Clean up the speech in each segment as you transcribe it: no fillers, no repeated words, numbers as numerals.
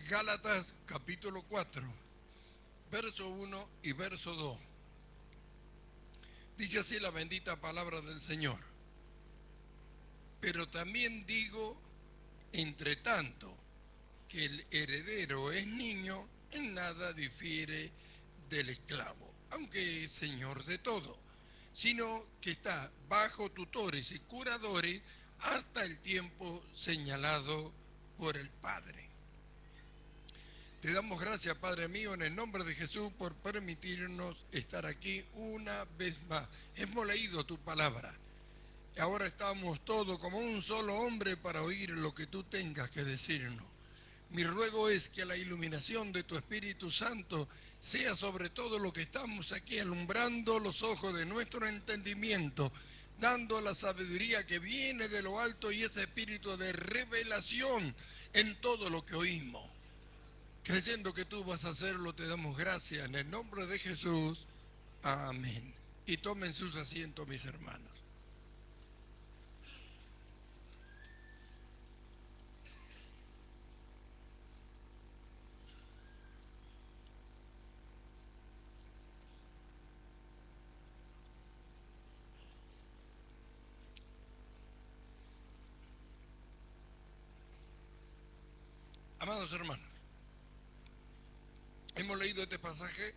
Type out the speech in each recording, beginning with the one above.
Gálatas capítulo 4, verso 1 y verso 2. Dice así la bendita palabra del Señor. Pero también digo, entre tanto, que el heredero es niño, en nada difiere del esclavo, aunque es señor de todo, sino que está bajo tutores y curadores hasta el tiempo señalado por el Padre. Te damos gracias, Padre mío, en el nombre de Jesús, por permitirnos estar aquí una vez más. Hemos leído tu palabra. Ahora estamos todos como un solo hombre para oír lo que tú tengas que decirnos. Mi ruego es que la iluminación de tu Espíritu Santo sea sobre todo lo que estamos aquí, alumbrando los ojos de nuestro entendimiento, dando la sabiduría que viene de lo alto y ese espíritu de revelación en todo lo que oímos. Creyendo que tú vas a hacerlo, te damos gracias en el nombre de Jesús. Amén. Y tomen sus asientos, mis hermanos. Amados hermanos, hemos leído este pasaje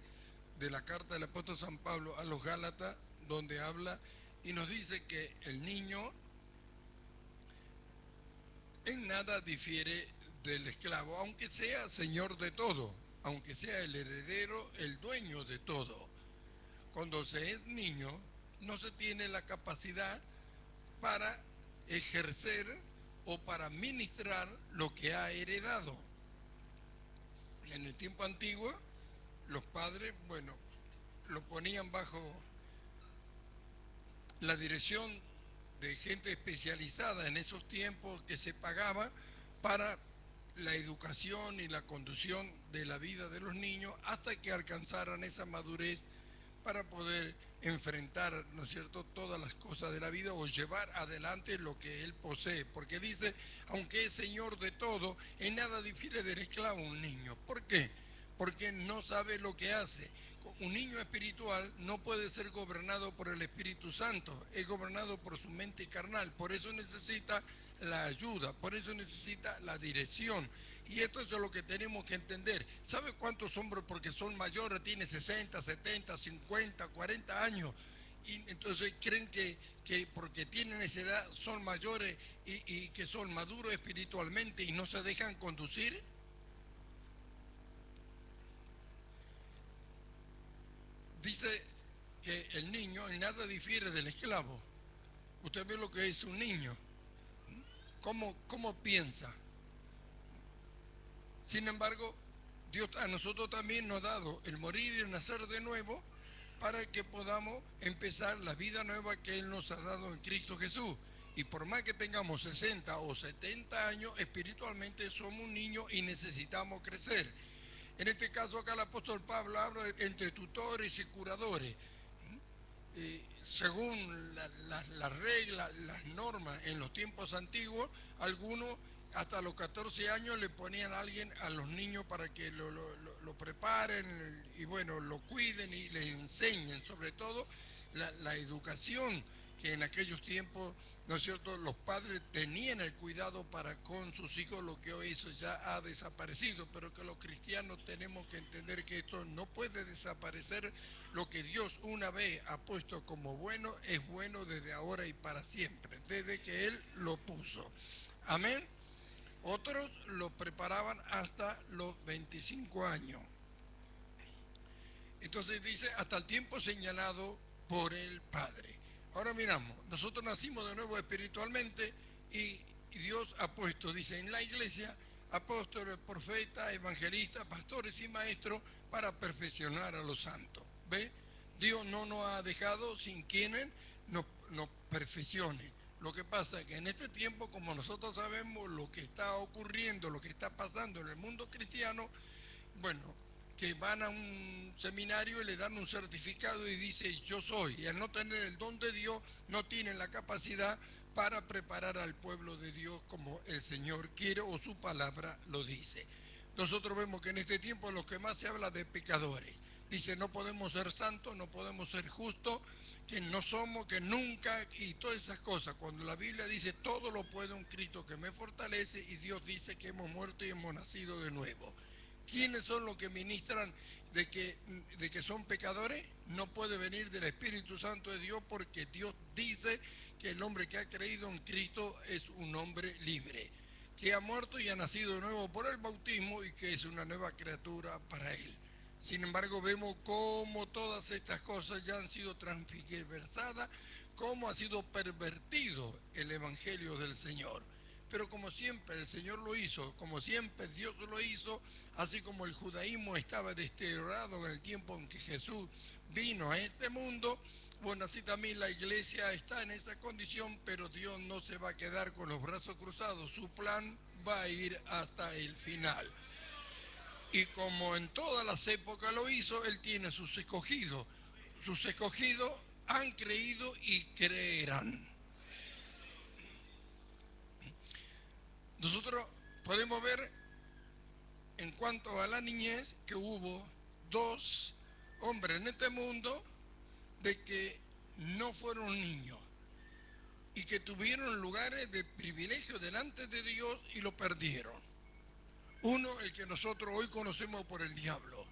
de la carta del apóstol San Pablo a los Gálatas, donde habla y nos dice que el niño en nada difiere del esclavo, aunque sea señor de todo, aunque sea el heredero, el dueño de todo. Cuando se es niño, no se tiene la capacidad para ejercer o para ministrar lo que ha heredado. En el tiempo antiguo, los padres, lo ponían bajo la dirección de gente especializada en esos tiempos que se pagaba para la educación y la conducción de la vida de los niños hasta que alcanzaran esa madurez para poder enfrentar, ¿no es cierto?, todas las cosas de la vida o llevar adelante lo que él posee. Porque dice, aunque es señor de todo, en nada difiere del esclavo un niño. ¿Por qué? Porque no sabe lo que hace. Un niño espiritual no puede ser gobernado por el Espíritu Santo, es gobernado por su mente carnal, por eso necesita la ayuda, por eso necesita la dirección. Y esto es lo que tenemos que entender. ¿Sabe cuántos hombres, porque son mayores, tienen 60, 70, 50, 40 años? Y entonces creen que porque tienen esa edad son mayores y que son maduros espiritualmente y no se dejan conducir. Dice que el niño en nada difiere del esclavo. Usted ve lo que es un niño, cómo piensa. Sin embargo, Dios a nosotros también nos ha dado el morir y el nacer de nuevo para que podamos empezar la vida nueva que Él nos ha dado en Cristo Jesús. Y por más que tengamos 60 o 70 años, espiritualmente somos un niño y necesitamos crecer. En este caso acá el apóstol Pablo habla entre tutores y curadores. Según las reglas, las normas en los tiempos antiguos, algunos hasta los 14 años le ponían a alguien a los niños para que lo preparen y lo cuiden y les enseñen, sobre todo la educación que en aquellos tiempos, ¿no es cierto?, los padres tenían el cuidado para con sus hijos, lo que hoy eso ya ha desaparecido, pero que los cristianos tenemos que entender que esto no puede desaparecer. Lo que Dios una vez ha puesto como bueno es bueno desde ahora y para siempre, desde que Él lo puso. Amén. Otros lo preparaban hasta los 25 años. Entonces dice, hasta el tiempo señalado por el Padre. Ahora miramos, nosotros nacimos de nuevo espiritualmente y Dios ha puesto, dice, en la iglesia, apóstoles, profetas, evangelistas, pastores y maestros para perfeccionar a los santos. ¿Ve? Dios no nos ha dejado sin quienes nos perfeccionen. Lo que pasa es que en este tiempo, como nosotros sabemos lo que está ocurriendo, lo que está pasando en el mundo cristiano, bueno, que van a un seminario y le dan un certificado y dice yo soy, y al no tener el don de Dios no tienen la capacidad para preparar al pueblo de Dios como el Señor quiere o su palabra lo dice. Nosotros vemos que en este tiempo lo que más se habla de pecadores. Dice, no podemos ser santos, no podemos ser justos, que no somos, que nunca, y todas esas cosas. Cuando la Biblia dice, todo lo puede un Cristo que me fortalece, y Dios dice que hemos muerto y hemos nacido de nuevo. ¿Quiénes son los que ministran de que son pecadores? No puede venir del Espíritu Santo de Dios, porque Dios dice que el hombre que ha creído en Cristo es un hombre libre, que ha muerto y ha nacido de nuevo por el bautismo y que es una nueva criatura para él. Sin embargo, vemos cómo todas estas cosas ya han sido transversadas, cómo ha sido pervertido el Evangelio del Señor. Pero como siempre el Señor lo hizo, como siempre Dios lo hizo, así como el judaísmo estaba deteriorado en el tiempo en que Jesús vino a este mundo, bueno, así también la iglesia está en esa condición, pero Dios no se va a quedar con los brazos cruzados. Su plan va a ir hasta el final. Y como en todas las épocas lo hizo, Él tiene sus escogidos. Sus escogidos han creído y creerán. Nosotros podemos ver en cuanto a la niñez que hubo dos hombres en este mundo de que no fueron niños y que tuvieron lugares de privilegio delante de Dios y lo perdieron. Uno, el que nosotros hoy conocemos por el diablo,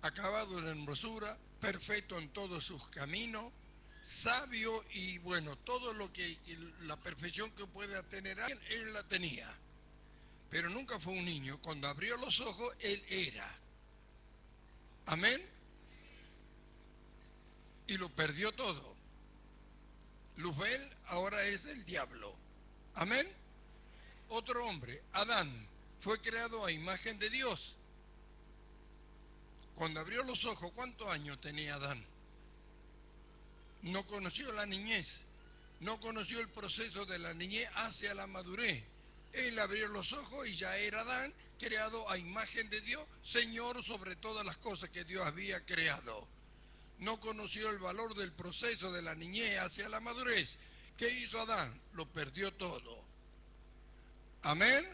acabado en hermosura, perfecto en todos sus caminos, sabio y bueno, todo lo que la perfección que pueda tener alguien, él la tenía. Pero nunca fue un niño. Cuando abrió los ojos, él era. Amén. Y lo perdió todo. Luzbel ahora es el diablo. Amén. Otro hombre, Adán, fue creado a imagen de Dios. Cuando abrió los ojos, ¿cuántos años tenía Adán? No conoció la niñez, no conoció el proceso de la niñez hacia la madurez. Él abrió los ojos y ya era Adán, creado a imagen de Dios, Señor sobre todas las cosas que Dios había creado. No conoció el valor del proceso de la niñez hacia la madurez. ¿Qué hizo Adán? Lo perdió todo. Amén.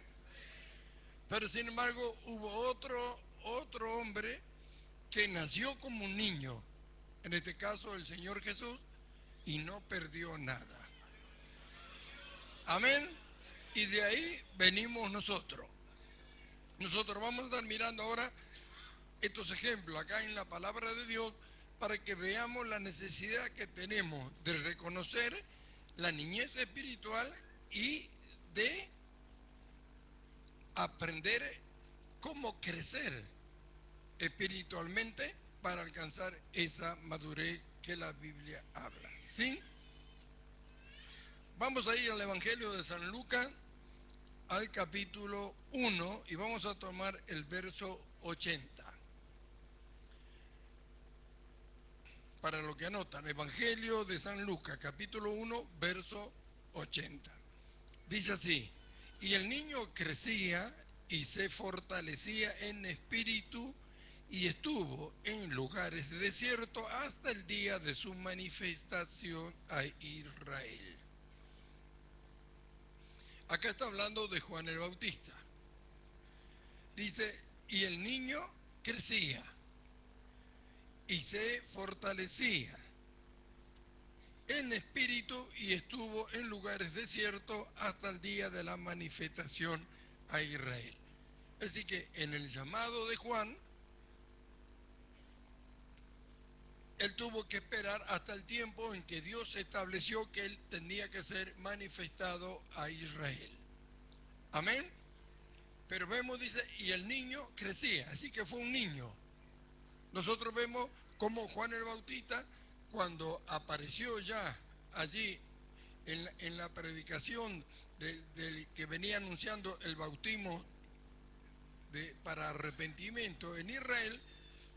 Pero sin embargo hubo otro hombre que nació como un niño, en este caso el Señor Jesús, y no perdió nada. Amén. Y de ahí venimos nosotros. Nosotros vamos a estar mirando ahora estos ejemplos acá en la palabra de Dios para que veamos la necesidad que tenemos de reconocer la niñez espiritual y de aprender cómo crecer espiritualmente para alcanzar esa madurez que la Biblia habla. ¿Sí? Vamos a ir al Evangelio de San Lucas, al capítulo 1, y vamos a tomar el verso 80. Para lo que anotan, Evangelio de San Lucas, capítulo 1, verso 80. Dice así: y el niño crecía y se fortalecía en espíritu y estuvo en lugares desiertos hasta el día de su manifestación a Israel. Acá está hablando de Juan el Bautista. Dice, y el niño crecía y se fortalecía en espíritu y estuvo en lugares desiertos hasta el día de la manifestación a Israel. Así que en el llamado de Juan, él tuvo que esperar hasta el tiempo en que Dios estableció que él tenía que ser manifestado a Israel. Amén. Pero vemos, dice, y el niño crecía, así que fue un niño. Nosotros vemos cómo Juan el Bautista, cuando apareció ya allí en la predicación del que venía anunciando el bautismo para arrepentimiento en Israel,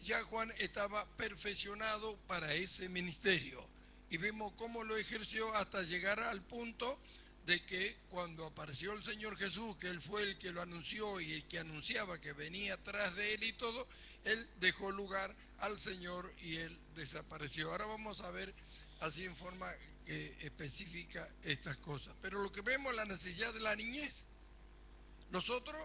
ya Juan estaba perfeccionado para ese ministerio. Y vemos cómo lo ejerció hasta llegar al punto de que cuando apareció el Señor Jesús, que Él fue el que lo anunció y el que anunciaba que venía atrás de Él y todo, Él dejó lugar al Señor y Él desapareció. Ahora vamos a ver así en forma específica estas cosas. Pero lo que vemos es la necesidad de la niñez. Nosotros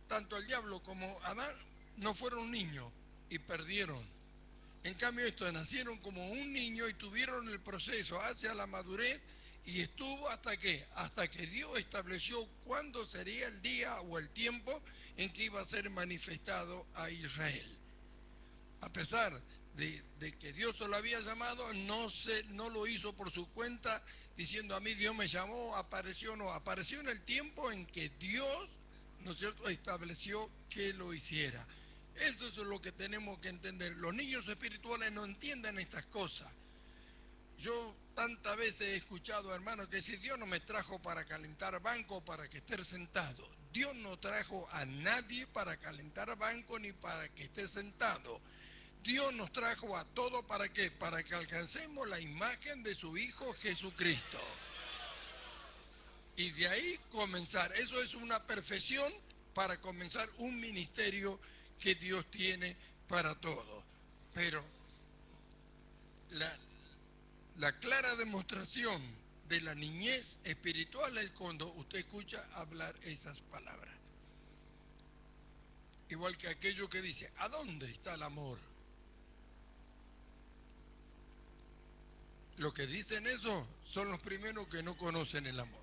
tanto el diablo como Adán no fueron niños y perdieron. En cambio, estos nacieron como un niño y tuvieron el proceso hacia la madurez y estuvo hasta que Dios estableció cuándo sería el día o el tiempo en que iba a ser manifestado a Israel. A pesar de que Dios lo había llamado, no lo hizo por su cuenta, diciendo a mí Dios me llamó, apareció, no, apareció en el tiempo en que Dios, ¿no es cierto?, estableció que lo hiciera. Eso es lo que tenemos que entender. Los niños espirituales no entienden estas cosas. Yo tantas veces he escuchado, hermanos, que si Dios no me trajo para calentar banco, para que esté sentado. Dios no trajo a nadie para calentar banco ni para que esté sentado. Dios nos trajo a todos ¿para qué? Para que alcancemos la imagen de su Hijo Jesucristo. Y de ahí comenzar. Eso es una perfección para comenzar un ministerio que Dios tiene para todos. Pero la clara demostración de la niñez espiritual es cuando usted escucha hablar esas palabras. Igual que aquello que dice, ¿a dónde está el amor? Los que dicen eso son los primeros que no conocen el amor.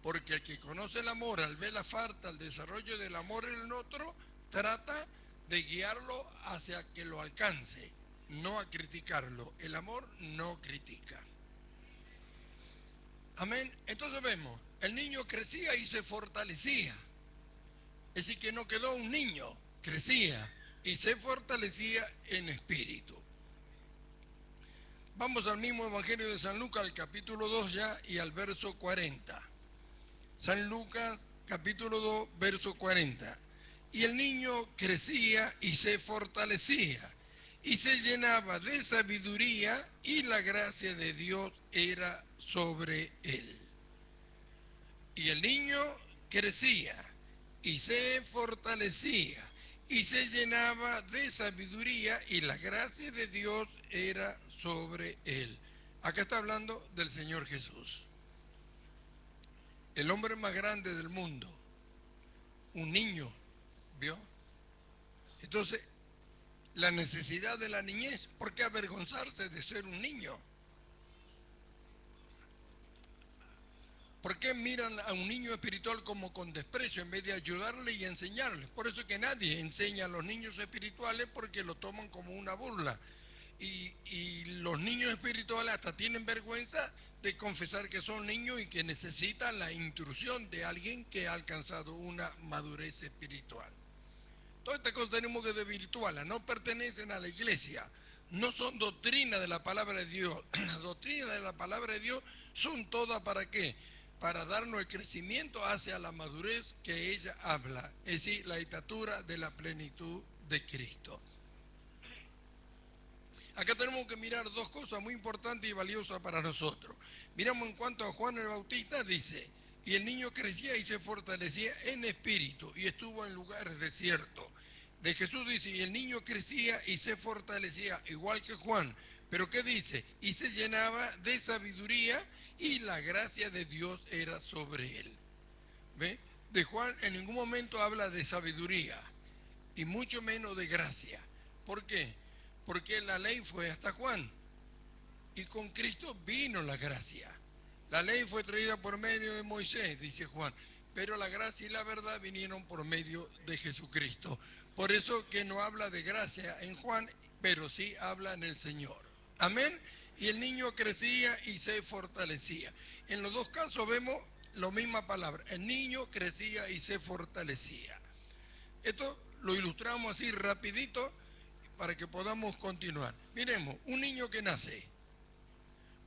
Porque el que conoce el amor, al ver la falta, el desarrollo del amor en el otro, trata de guiarlo hacia que lo alcance, no a criticarlo. El amor no critica. Amén. Entonces vemos, el niño crecía y se fortalecía. Es decir, que no quedó un niño, crecía y se fortalecía en espíritu. Vamos al mismo Evangelio de San Lucas, al capítulo 2 ya y al verso 40. San Lucas, capítulo 2, verso 40. Y el niño crecía y se fortalecía y se llenaba de sabiduría y la gracia de Dios era sobre él. Y el niño crecía y se fortalecía y se llenaba de sabiduría y la gracia de Dios era sobre él. Acá está hablando del Señor Jesús, el hombre más grande del mundo, un niño, ¿vio? Entonces, la necesidad de la niñez, ¿por qué avergonzarse de ser un niño? ¿Por qué miran a un niño espiritual como con desprecio en vez de ayudarle y enseñarle? Por eso es que nadie enseña a los niños espirituales, porque lo toman como una burla. Y los niños espirituales hasta tienen vergüenza de confesar que son niños y que necesitan la intrusión de alguien que ha alcanzado una madurez espiritual. Todas estas cosas tenemos que desvirtuarlas, no pertenecen a la iglesia, no son doctrina de la palabra de Dios. Las doctrinas de la palabra de Dios son todas ¿para qué? Para darnos el crecimiento hacia la madurez que ella habla, es decir, la estatura de la plenitud de Cristo. Acá tenemos que mirar dos cosas muy importantes y valiosas para nosotros. Miramos en cuanto a Juan el Bautista, dice, y el niño crecía y se fortalecía en espíritu y estuvo en lugares desiertos. De Jesús dice, y el niño crecía y se fortalecía igual que Juan. Pero ¿qué dice? Y se llenaba de sabiduría y la gracia de Dios era sobre él. ¿Ve? De Juan en ningún momento habla de sabiduría y mucho menos de gracia. ¿Por qué? Porque la ley fue hasta Juan y con Cristo vino la gracia. La ley fue traída por medio de Moisés, dice Juan, pero la gracia y la verdad vinieron por medio de Jesucristo. Por eso que no habla de gracia en Juan, pero sí habla en el Señor. Amén. Y el niño crecía y se fortalecía. En los dos casos vemos la misma palabra. El niño crecía y se fortalecía. Esto lo ilustramos así rapidito para que podamos continuar. Miremos, un niño que nace.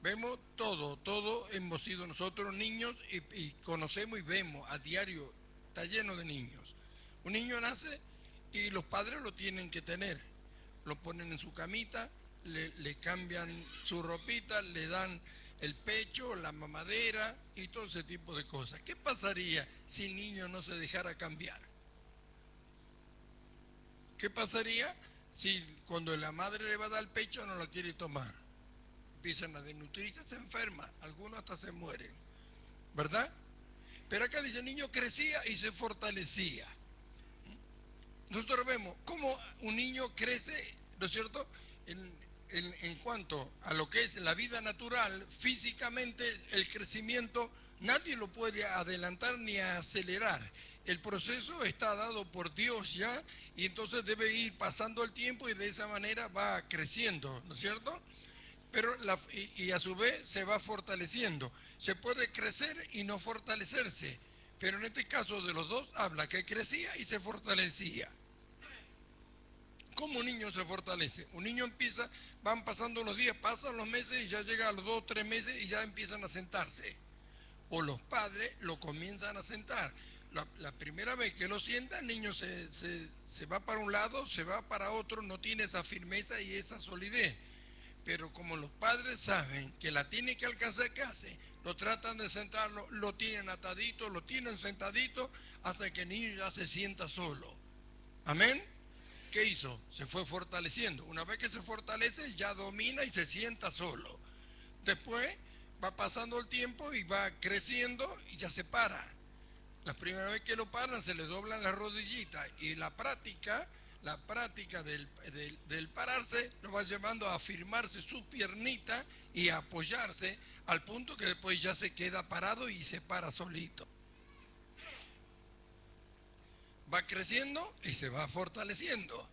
Vemos todo hemos sido nosotros niños y conocemos y vemos a diario, está lleno de niños. Un niño nace y los padres lo tienen que tener. Lo ponen en su camita, le cambian su ropita, le dan el pecho, la mamadera y todo ese tipo de cosas. ¿Qué pasaría si el niño no se dejara cambiar? ¿Qué pasaría si cuando la madre le va a dar el pecho no lo quiere tomar? Empiezan a desnutrirse, se enferma, algunos hasta se mueren, ¿verdad? Pero acá dice, el niño crecía y se fortalecía. nosotros vemos cómo un niño crece, ¿no es cierto?, en cuanto a lo que es la vida natural, físicamente el crecimiento nadie lo puede adelantar ni acelerar. El proceso está dado por Dios ya y entonces debe ir pasando el tiempo y de esa manera va creciendo, ¿no es cierto? Pero y a su vez se va fortaleciendo. Se puede crecer y no fortalecerse, pero en este caso de los dos habla que crecía y se fortalecía. ¿Cómo un niño se fortalece? Un niño empieza, van pasando los días, pasan los meses y ya llega a los 2 o 3 meses y ya empiezan a sentarse. O los padres lo comienzan a sentar. La primera vez que lo sienta, el niño se va para un lado, se va para otro, no tiene esa firmeza y esa solidez. Pero como los padres saben que la tiene que alcanzar, ¿qué hace? Lo tratan de sentarlo, lo tienen atadito, lo tienen sentadito hasta que el niño ya se sienta solo. ¿Amén? ¿Qué hizo? Se fue fortaleciendo. Una vez que se fortalece, ya domina y se sienta solo. Después va pasando el tiempo y va creciendo y ya se para. La primera vez que lo paran se le doblan las rodillitas y la práctica del pararse lo va llevando a afirmarse su piernita y a apoyarse al punto que después ya se queda parado y se para solito. Va creciendo y se va fortaleciendo.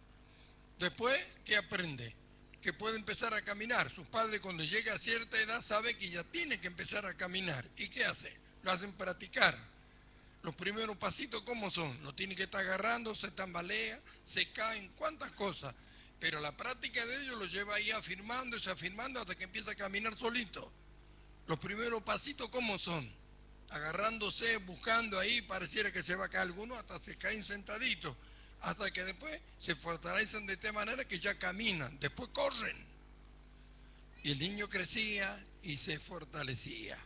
Después, ¿qué aprende? Que puede empezar a caminar. Sus padres cuando llega a cierta edad saben que ya tiene que empezar a caminar. ¿Y qué hace? Lo hacen practicar. Los primeros pasitos, ¿cómo son? Lo tienen que estar agarrando, se tambalea, se caen, cuántas cosas. Pero la práctica de ellos lo lleva ahí afirmando hasta que empieza a caminar solito. Los primeros pasitos, ¿cómo son? Agarrándose, buscando ahí, pareciera que se va a caer alguno, hasta se caen sentaditos. Hasta que después se fortalecen de tal manera que ya caminan, después corren. Y el niño crecía y se fortalecía.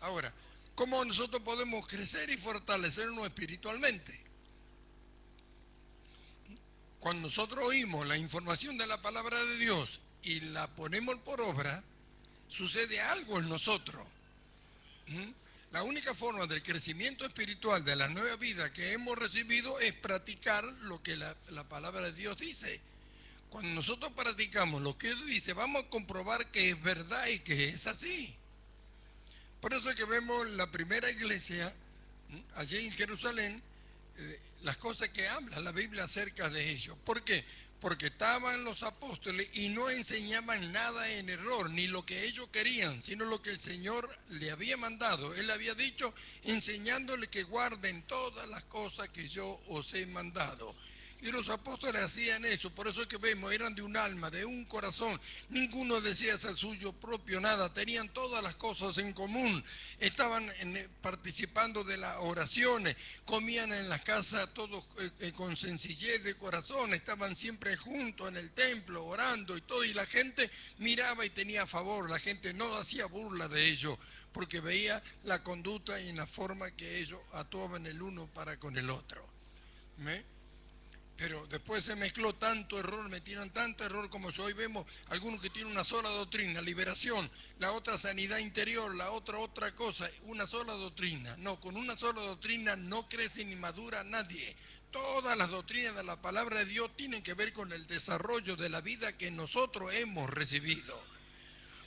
Ahora, ¿cómo nosotros podemos crecer y fortalecernos espiritualmente? Cuando nosotros oímos la información de la palabra de Dios y la ponemos por obra, sucede algo en nosotros. La única forma del crecimiento espiritual de la nueva vida que hemos recibido es practicar lo que la palabra de Dios dice. Cuando nosotros practicamos lo que Dios dice, vamos a comprobar que es verdad y que es así. Por eso es que vemos la primera iglesia, allí en Jerusalén, las cosas que habla la Biblia acerca de ellos. ¿Por qué? Porque estaban los apóstoles y no enseñaban nada en error, ni lo que ellos querían, sino lo que el Señor le había mandado. Él había dicho, enseñándole que guarden todas las cosas que yo os he mandado. Y los apóstoles hacían eso, por eso es que vemos, eran de un alma, de un corazón. Ninguno decía ser suyo propio nada, tenían todas las cosas en común. Estaban participando de las oraciones, comían en las casas todos con sencillez de corazón, estaban siempre juntos en el templo orando y todo. Y la gente miraba y tenía favor, la gente no hacía burla de ellos, porque veía la conducta y la forma que ellos actuaban el uno para con el otro. ¿Me? Pero después se mezcló tanto error, metieron tanto error como hoy vemos algunos que tienen una sola doctrina, liberación, la otra sanidad interior, la otra cosa, una sola doctrina. No, con una sola doctrina no crece ni madura nadie. Todas las doctrinas de la palabra de Dios tienen que ver con el desarrollo de la vida que nosotros hemos recibido.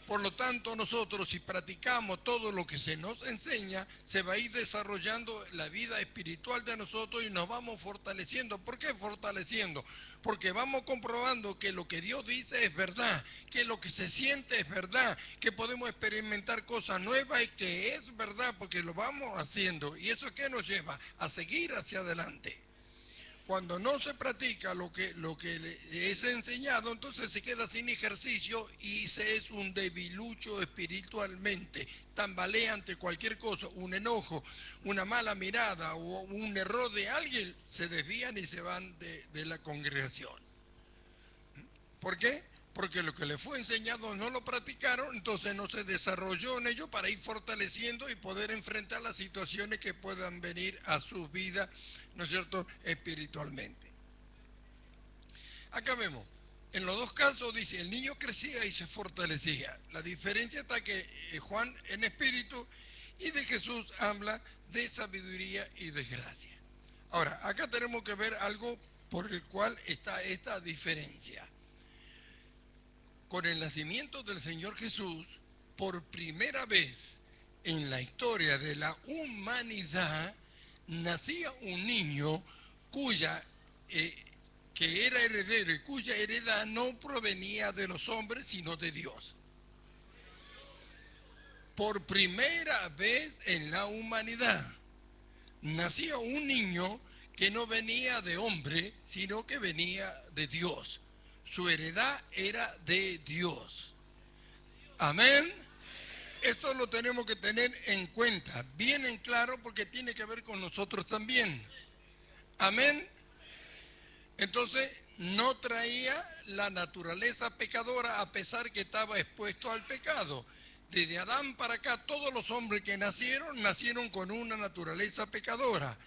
Por lo tanto, nosotros si practicamos todo lo que se nos enseña, se va a ir desarrollando la vida espiritual de nosotros y nos vamos fortaleciendo. ¿Por qué fortaleciendo? Porque vamos comprobando que lo que Dios dice es verdad, que lo que se siente es verdad, que podemos experimentar cosas nuevas y que es verdad porque lo vamos haciendo. ¿Y eso qué nos lleva? A seguir hacia adelante. Cuando no se practica lo que es enseñado, entonces se queda sin ejercicio y se es un debilucho espiritualmente. Tambalea ante cualquier cosa, un enojo, una mala mirada o un error de alguien, se desvían y se van de la congregación. ¿Por qué? Porque lo que les fue enseñado no lo practicaron, entonces no se desarrolló en ello para ir fortaleciendo y poder enfrentar las situaciones que puedan venir a su vida, ¿no es cierto?, espiritualmente. Acá vemos, en los dos casos dice, el niño crecía y se fortalecía. La diferencia está que Juan en espíritu y de Jesús habla de sabiduría y de gracia. Ahora, acá tenemos que ver algo por el cual está esta diferencia. Con el nacimiento del Señor Jesús, por primera vez en la historia de la humanidad, nacía un niño que era heredero y cuya heredad no provenía de los hombres, sino de Dios. Por primera vez en la humanidad, nacía un niño que no venía de hombre, sino que venía de Dios. Su heredad era de Dios. Amén. Esto lo tenemos que tener en cuenta, bien en claro, porque tiene que ver con nosotros también. Amén. Entonces, no traía la naturaleza pecadora, a pesar que estaba expuesto al pecado. Desde Adán para acá, todos los hombres que nacieron con una naturaleza pecadora.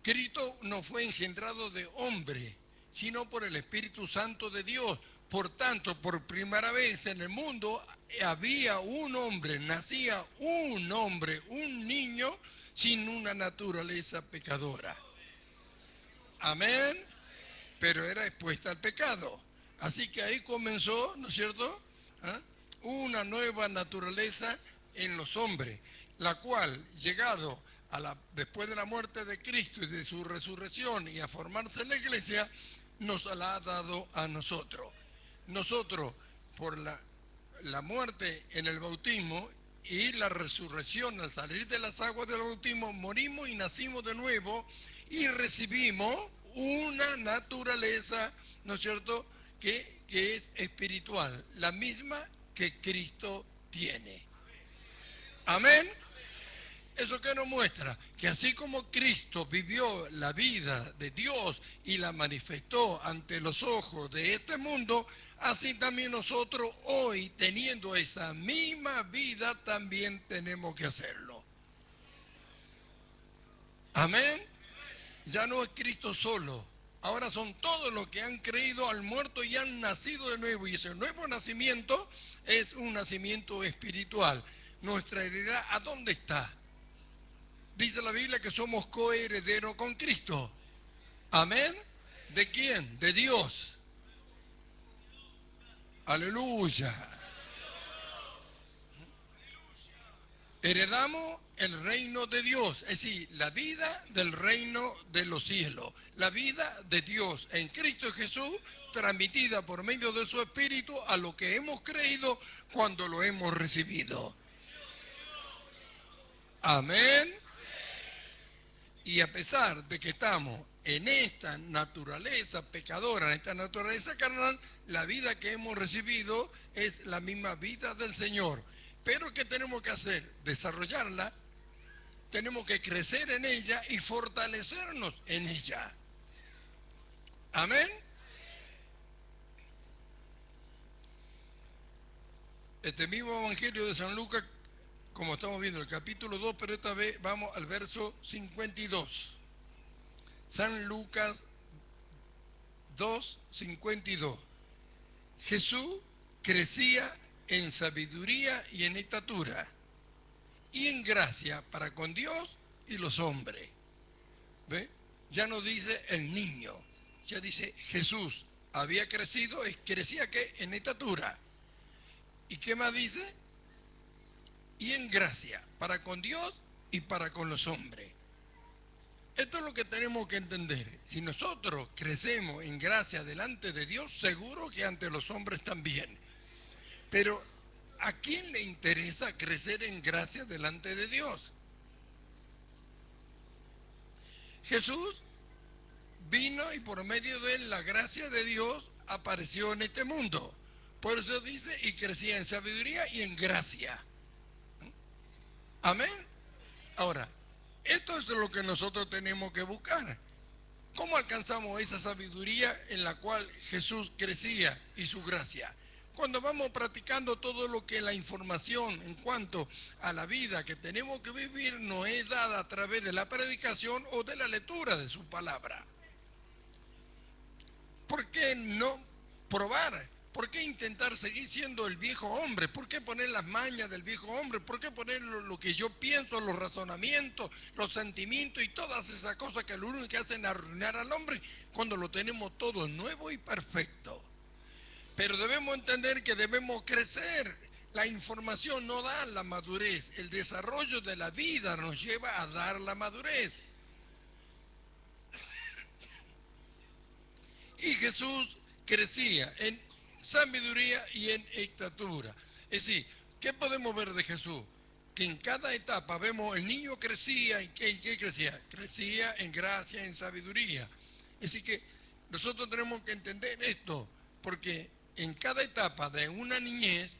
Cristo no fue engendrado de hombre, sino por el Espíritu Santo de Dios. Por tanto, por primera vez en el mundo había un hombre, nacía un hombre, un niño, sin una naturaleza pecadora. Amén. Pero era expuesta al pecado. Así que ahí comenzó, ¿no es cierto?, una nueva naturaleza en los hombres, la cual, llegado después de la muerte de Cristo y de su resurrección y a formarse en la iglesia, nos la ha dado a nosotros. Nosotros, por la muerte en el bautismo y la resurrección al salir de las aguas del bautismo, morimos y nacimos de nuevo y recibimos una naturaleza, ¿no es cierto?, que es espiritual, la misma que Cristo tiene. Amén. ¿Eso qué nos muestra? Que así como Cristo vivió la vida de Dios y la manifestó ante los ojos de este mundo, así también nosotros hoy, teniendo esa misma vida, también tenemos que hacerlo. Amén. Ya no es Cristo solo. Ahora son todos los que han creído, al muerto y han nacido de nuevo. Y ese nuevo nacimiento es un nacimiento espiritual. Nuestra heredad, ¿a dónde está? Dice la Biblia que somos coherederos con Cristo. Amén. ¿De quién? De Dios. Aleluya. Heredamos el reino de Dios, es decir, la vida del reino de los cielos, la vida de Dios en Cristo Jesús, transmitida por medio de su Espíritu a lo que hemos creído cuando lo hemos recibido. Amén. Y a pesar de que estamos en esta naturaleza pecadora, en esta naturaleza carnal, la vida que hemos recibido es la misma vida del Señor. Pero ¿qué tenemos que hacer? Desarrollarla, tenemos que crecer en ella y fortalecernos en ella. Amén. Este mismo Evangelio de San Lucas, como estamos viendo, el capítulo 2, pero esta vez vamos al verso 52. San Lucas 2, 52. Jesús crecía en sabiduría y en estatura y en gracia para con Dios y los hombres. ¿Ve? Ya no dice el niño, ya dice Jesús había crecido, crecía ¿qué? En estatura. ¿Y qué más dice? Y en gracia para con Dios y para con los hombres. Esto es lo que tenemos que entender. Si nosotros crecemos en gracia delante de Dios, seguro que ante los hombres también. Pero ¿a quién le interesa crecer en gracia delante de Dios? Jesús vino y por medio de él la gracia de Dios apareció en este mundo. Por eso dice, y crecía en sabiduría y en gracia. Amén. Ahora, esto es lo que nosotros tenemos que buscar. ¿Cómo alcanzamos esa sabiduría en la cual Jesús crecía y su gracia? Cuando vamos practicando todo lo que la información en cuanto a la vida que tenemos que vivir nos es dada a través de la predicación o de la lectura de su palabra. ¿Por qué no probar? ¿Por qué intentar seguir siendo el viejo hombre? ¿Por qué poner las mañas del viejo hombre? ¿Por qué poner lo que yo pienso, los razonamientos, los sentimientos y todas esas cosas que lo único que hacen es arruinar al hombre cuando lo tenemos todo nuevo y perfecto? Pero debemos entender que debemos crecer. La información no da la madurez. El desarrollo de la vida nos lleva a dar la madurez. Y Jesús crecía en sabiduría y en estatura. Es decir, ¿qué podemos ver de Jesús? Que en cada etapa vemos el niño crecía. ¿Y qué crecía? Crecía en gracia, en sabiduría. Es decir que nosotros tenemos que entender esto, porque en cada etapa de una niñez,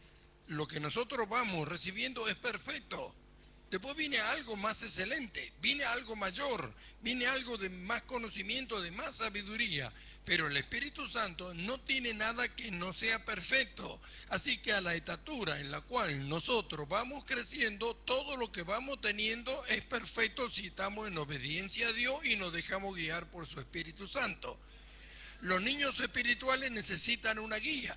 lo que nosotros vamos recibiendo es perfecto. Después viene algo más excelente, viene algo mayor, viene algo de más conocimiento, de más sabiduría. Pero el Espíritu Santo no tiene nada que no sea perfecto. Así que a la estatura en la cual nosotros vamos creciendo, todo lo que vamos teniendo es perfecto si estamos en obediencia a Dios y nos dejamos guiar por su Espíritu Santo. Los niños espirituales necesitan una guía,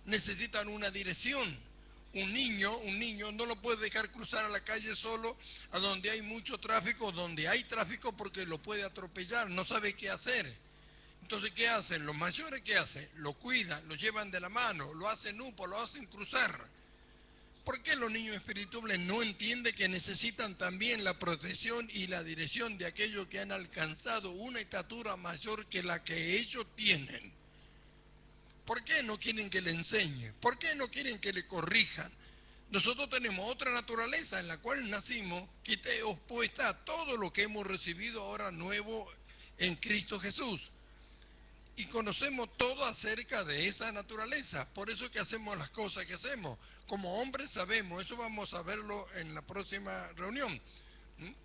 necesitan una dirección. Un niño no lo puede dejar cruzar a la calle solo, a donde hay mucho tráfico, donde hay tráfico, porque lo puede atropellar, no sabe qué hacer. Entonces, ¿qué hacen? Los mayores, ¿qué hacen? Lo cuidan, lo llevan de la mano, lo hacen upo, lo hacen cruzar. ¿Por qué los niños espirituales no entienden que necesitan también la protección y la dirección de aquellos que han alcanzado una estatura mayor que la que ellos tienen? ¿Por qué no quieren que le enseñen? ¿Por qué no quieren que le corrijan? Nosotros tenemos otra naturaleza en la cual nacimos que está opuesta a todo lo que hemos recibido ahora nuevo en Cristo Jesús. Y conocemos todo acerca de esa naturaleza. Por eso que hacemos las cosas que hacemos. Como hombres sabemos, eso vamos a verlo en la próxima reunión.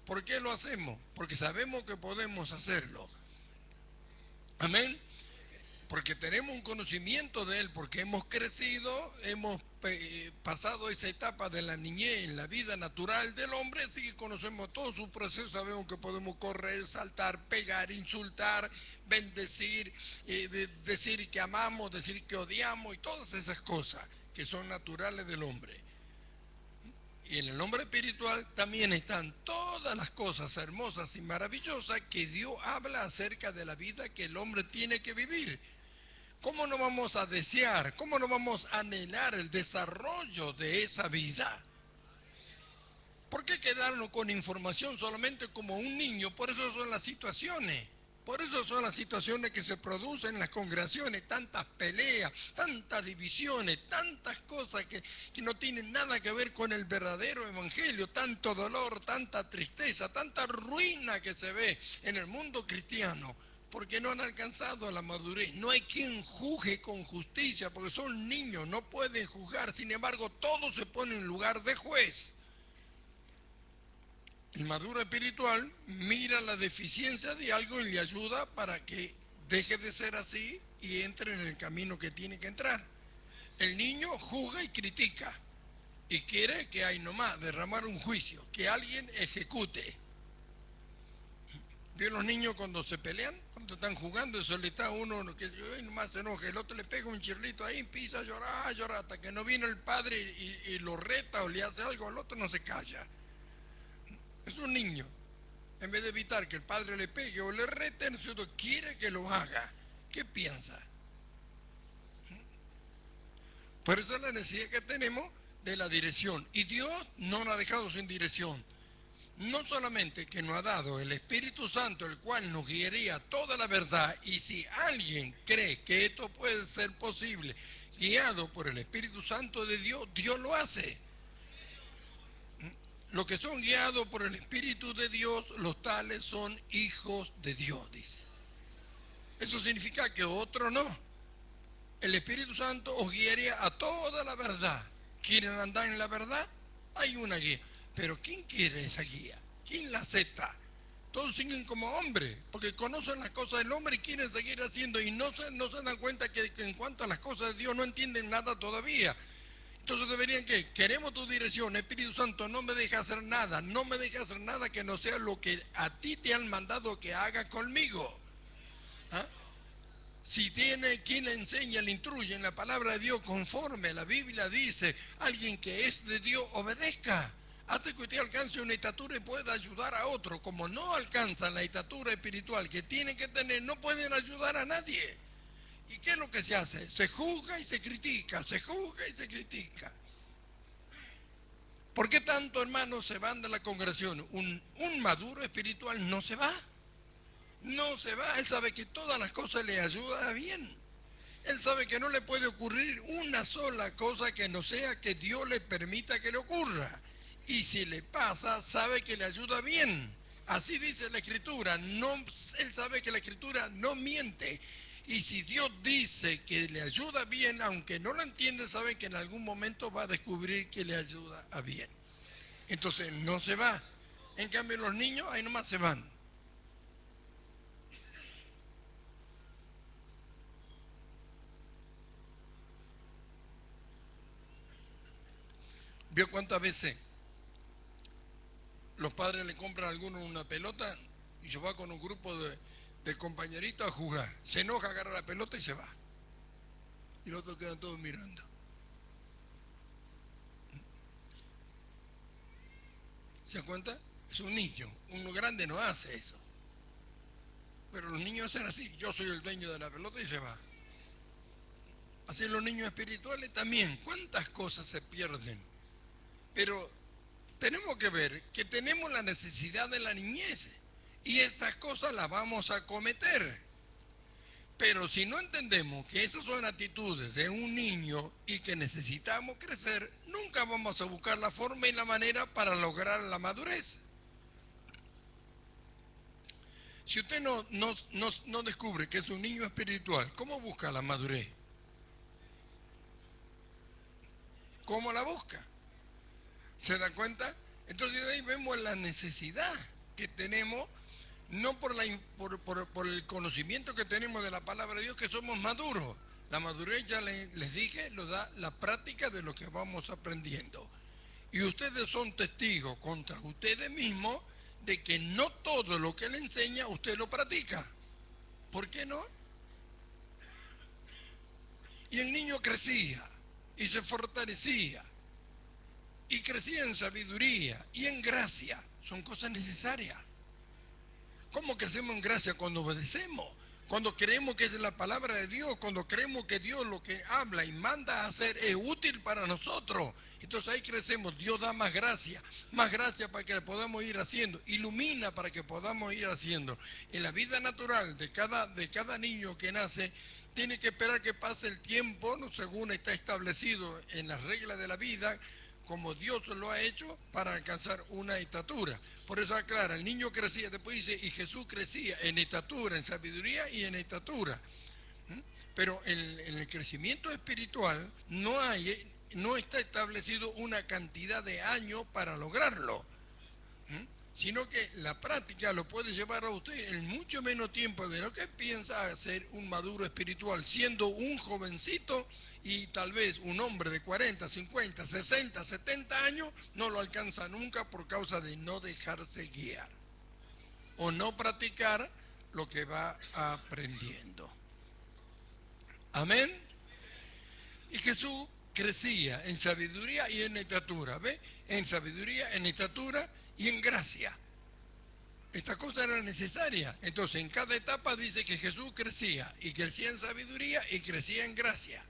¿Por qué lo hacemos? Porque sabemos que podemos hacerlo. Amén. Porque tenemos un conocimiento de Él, porque hemos crecido, hemos pasado esa etapa de la niñez en la vida natural del hombre, así que conocemos todo su proceso, sabemos que podemos correr, saltar, pegar, insultar, bendecir, decir que amamos, decir que odiamos y todas esas cosas que son naturales del hombre. Y en el hombre espiritual también están todas las cosas hermosas y maravillosas que Dios habla acerca de la vida que el hombre tiene que vivir. ¿Cómo no vamos a desear, cómo no vamos a anhelar el desarrollo de esa vida? ¿Por qué quedarnos con información solamente como un niño? Por eso son las situaciones. Por eso son las situaciones que se producen en las congregaciones, tantas peleas, tantas divisiones, tantas cosas que no tienen nada que ver con el verdadero evangelio, tanto dolor, tanta tristeza, tanta ruina que se ve en el mundo cristiano. Porque no han alcanzado la madurez. No hay quien juzgue con justicia, porque son niños, no pueden juzgar. Sin embargo, todo se pone en lugar de juez. El maduro espiritual mira la deficiencia de algo y le ayuda para que deje de ser así y entre en el camino que tiene que entrar. El niño juzga y critica y quiere que hay nomás derramar un juicio, que alguien ejecute. ¿Vio los niños cuando se pelean? Cuando están jugando, eso le está uno que nomás se enoja, el otro le pega un chirlito ahí, empieza a llorar, hasta que no vino el padre y lo reta o le hace algo al otro, no se calla. Es un niño. En vez de evitar que el padre le pegue o le rete, nosotros quiere que lo haga. ¿Qué piensa? Por eso es la necesidad que tenemos de la dirección. Y Dios no nos ha dejado sin dirección. No solamente que nos ha dado el Espíritu Santo, el cual nos guiaría toda la verdad, y si alguien cree que esto puede ser posible, guiado por el Espíritu Santo de Dios, Dios lo hace. Los que son guiados por el Espíritu de Dios, los tales son hijos de Dios, dice. Eso significa que otro no. El Espíritu Santo os guiaría a toda la verdad. ¿Quieren andar en la verdad? Hay una guía. Pero ¿quién quiere esa guía? ¿Quién la acepta? Todos siguen como hombres, porque conocen las cosas del hombre y quieren seguir haciendo, y no se dan cuenta que en cuanto a las cosas de Dios no entienden nada todavía. Entonces deberían que, queremos tu dirección, Espíritu Santo, no me dejes hacer nada, no me dejes hacer nada que no sea lo que a ti te han mandado que haga conmigo. ¿Ah? Si tiene quien le enseña, le instruye en la palabra de Dios conforme la Biblia dice, alguien que es de Dios obedezca. Hasta que usted alcance una estatura y pueda ayudar a otro. Como no alcanzan la estatura espiritual que tienen que tener, no pueden ayudar a nadie. ¿Y qué es lo que se hace? Se juzga y se critica, se juzga y se critica. ¿Por qué tanto, hermanos, se van de la congregación? Un maduro espiritual no se va. No se va. Él sabe que todas las cosas le ayudan bien. Él sabe que no le puede ocurrir una sola cosa que no sea que Dios le permita que le ocurra. Y si le pasa, sabe que le ayuda bien. Así dice la Escritura. No, él sabe que la Escritura no miente. Y si Dios dice que le ayuda bien, aunque no lo entiende, sabe que en algún momento va a descubrir que le ayuda a bien. Entonces no se va. En cambio los niños ahí nomás se van. ¿Vio cuántas veces los padres le compran a alguno una pelota y se va con un grupo de compañeritos a jugar? Se enoja, agarra la pelota y se va. Y los otros quedan todos mirando. ¿Se da cuenta? Es un niño. Uno grande no hace eso. Pero los niños hacen así. Yo soy el dueño de la pelota y se va. Así los niños espirituales también. ¿Cuántas cosas se pierden? Pero tenemos que ver que tenemos la necesidad de la niñez. Y estas cosas las vamos a cometer. Pero si no entendemos que esas son actitudes de un niño y que necesitamos crecer, nunca vamos a buscar la forma y la manera para lograr la madurez. Si usted no descubre que es un niño espiritual, ¿cómo busca la madurez? ¿Cómo la busca? ¿Se da cuenta? Entonces ahí vemos la necesidad que tenemos, no por el conocimiento que tenemos de la palabra de Dios, que somos maduros. La madurez, ya les dije, lo da la práctica de lo que vamos aprendiendo. Y ustedes son testigos contra ustedes mismos de que no todo lo que le enseña usted lo practica. ¿Por qué no? Y el niño crecía y se fortalecía y crecía en sabiduría y en gracia. Son cosas necesarias. ¿Cómo crecemos en gracia? Cuando obedecemos, cuando creemos que es la palabra de Dios, cuando creemos que Dios lo que habla y manda a hacer es útil para nosotros. Entonces ahí crecemos, Dios da más gracia para que podamos ir haciendo, ilumina para que podamos ir haciendo. En la vida natural de cada niño que nace, tiene que esperar que pase el tiempo, ¿no? Según está establecido en las reglas de la vida, como Dios lo ha hecho para alcanzar una estatura. Por eso aclara, el niño crecía, después dice, y Jesús crecía en estatura, en sabiduría y en estatura. Pero en el crecimiento espiritual no está establecido una cantidad de años para lograrlo, sino que la práctica lo puede llevar a usted en mucho menos tiempo de lo que piensa ser un maduro espiritual, siendo un jovencito. Y tal vez un hombre de 40, 50, 60, 70 años no lo alcanza nunca por causa de no dejarse guiar o no practicar lo que va aprendiendo. Amén. Y Jesús crecía en sabiduría y en estatura, ¿ve? En sabiduría, en estatura y en gracia. Esta cosa era necesaria. Entonces en cada etapa dice que Jesús crecía, y crecía en sabiduría y crecía en gracia.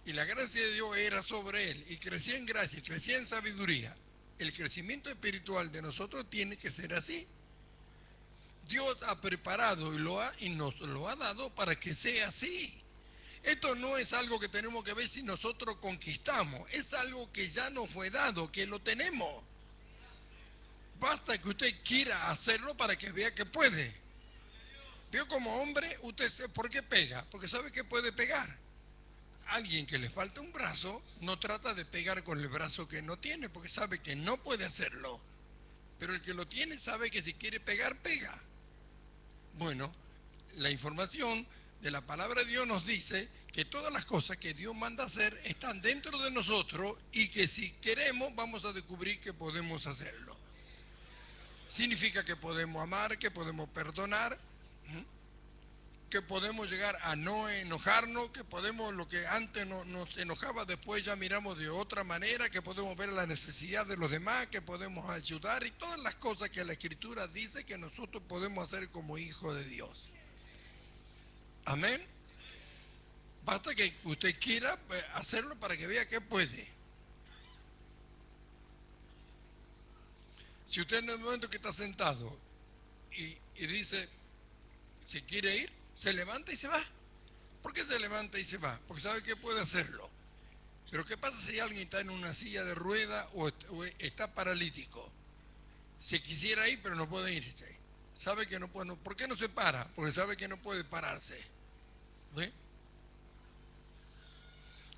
Y la gracia de Dios era sobre él, y crecía en gracia y crecía en sabiduría. El crecimiento espiritual de nosotros tiene que ser así. Dios ha preparado y nos lo ha dado para que sea así. Esto no es algo que tenemos que ver si nosotros conquistamos, es algo que ya nos fue dado, que lo tenemos. Basta que usted quiera hacerlo para que vea que puede. Veo como hombre, usted sabe por qué pega, porque sabe que puede pegar. Alguien que le falta un brazo no trata de pegar con el brazo que no tiene, porque sabe que no puede hacerlo. Pero el que lo tiene sabe que si quiere pegar, pega. Bueno, la información de la palabra de Dios nos dice que todas las cosas que Dios manda hacer están dentro de nosotros, y que si queremos vamos a descubrir que podemos hacerlo. Significa que podemos amar, que podemos perdonar, que podemos llegar a no enojarnos, que podemos, lo que antes nos enojaba, después ya miramos de otra manera, que podemos ver la necesidad de los demás, que podemos ayudar y todas las cosas que la Escritura dice que nosotros podemos hacer como hijos de Dios. Amén. Basta que usted quiera hacerlo para que vea que puede. Si usted en el momento que está sentado y dice, si quiere ir, se levanta y se va. ¿Por qué se levanta y se va? Porque sabe que puede hacerlo. Pero ¿qué pasa si alguien está en una silla de rueda o está paralítico? Se quisiera ir, pero no puede irse. Sabe que no puede. ¿Por qué no se para? Porque sabe que no puede pararse. ¿Ve?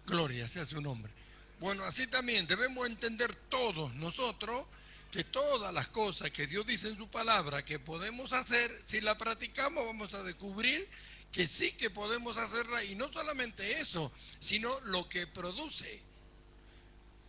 Gloria sea su nombre. Bueno, así también debemos entender todos nosotros que todas las cosas que Dios dice en su palabra que podemos hacer, si la practicamos vamos a descubrir que sí que podemos hacerla, y no solamente eso, sino lo que produce.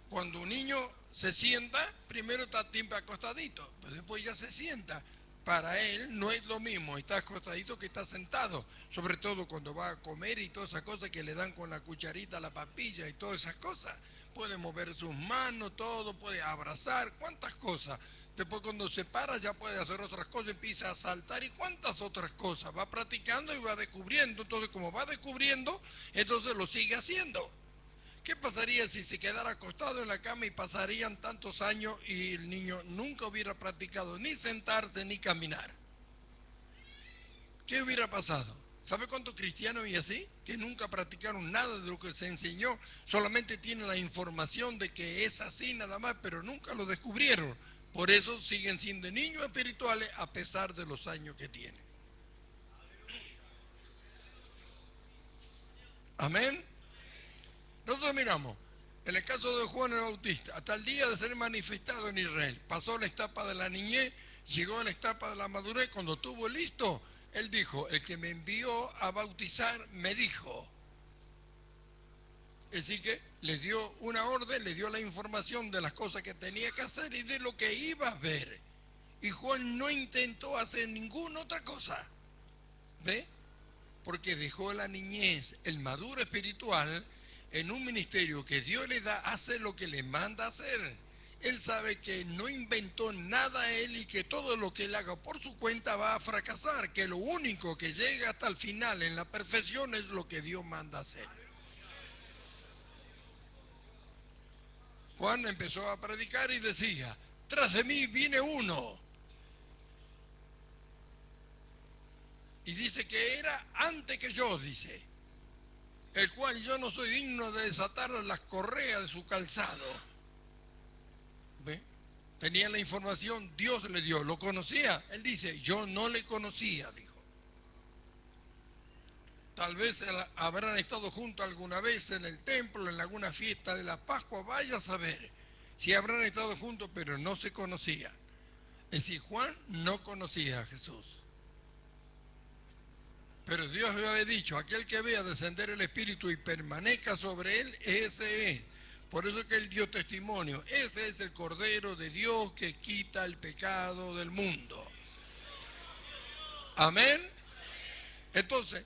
Cuando un niño se sienta, primero está tiempo acostadito, pero después ya se sienta. Para él no es lo mismo estar acostadito que estar sentado, sobre todo cuando va a comer y todas esas cosas que le dan con la cucharita, la papilla y todas esas cosas. Puede mover sus manos, todo, puede abrazar, cuántas cosas. Después cuando se para ya puede hacer otras cosas, empieza a saltar y cuántas otras cosas. Va practicando y va descubriendo. Entonces como va descubriendo, entonces lo sigue haciendo. ¿Qué pasaría si se quedara acostado en la cama y pasarían tantos años y el niño nunca hubiera practicado ni sentarse ni caminar? ¿Qué hubiera pasado? ¿Sabe cuántos cristianos hay así? Que nunca practicaron nada de lo que se enseñó, solamente tienen la información de que es así nada más, pero nunca lo descubrieron. Por eso siguen siendo niños espirituales a pesar de los años que tienen. Amén. Nosotros miramos, en el caso de Juan el Bautista, hasta el día de ser manifestado en Israel, pasó la etapa de la niñez, llegó a la etapa de la madurez, cuando estuvo listo, él dijo, el que me envió a bautizar me dijo. Así que le dio una orden, le dio la información de las cosas que tenía que hacer y de lo que iba a ver. Y Juan no intentó hacer ninguna otra cosa. ¿Ve? Porque dejó la niñez, el maduro espiritual, en un ministerio que Dios le da, hace lo que le manda hacer. Él sabe que no inventó nada él y que todo lo que él haga por su cuenta va a fracasar, que lo único que llega hasta el final en la perfección es lo que Dios manda hacer. Juan empezó a predicar y decía, tras de mí viene uno. Y dice que era antes que yo, dice, el cual yo no soy digno de desatar las correas de su calzado. ¿Ve? Tenía la información, Dios le dio, ¿lo conocía? Él dice, yo no le conocía, dijo. Tal vez habrán estado juntos alguna vez en el templo, en alguna fiesta de la Pascua, vaya a saber si habrán estado juntos, pero no se conocían. Es decir, Juan no conocía a Jesús. Pero Dios había dicho, aquel que vea descender el Espíritu y permanezca sobre él, ese es. Por eso que él dio testimonio. Ese es el Cordero de Dios que quita el pecado del mundo. Amén. Entonces,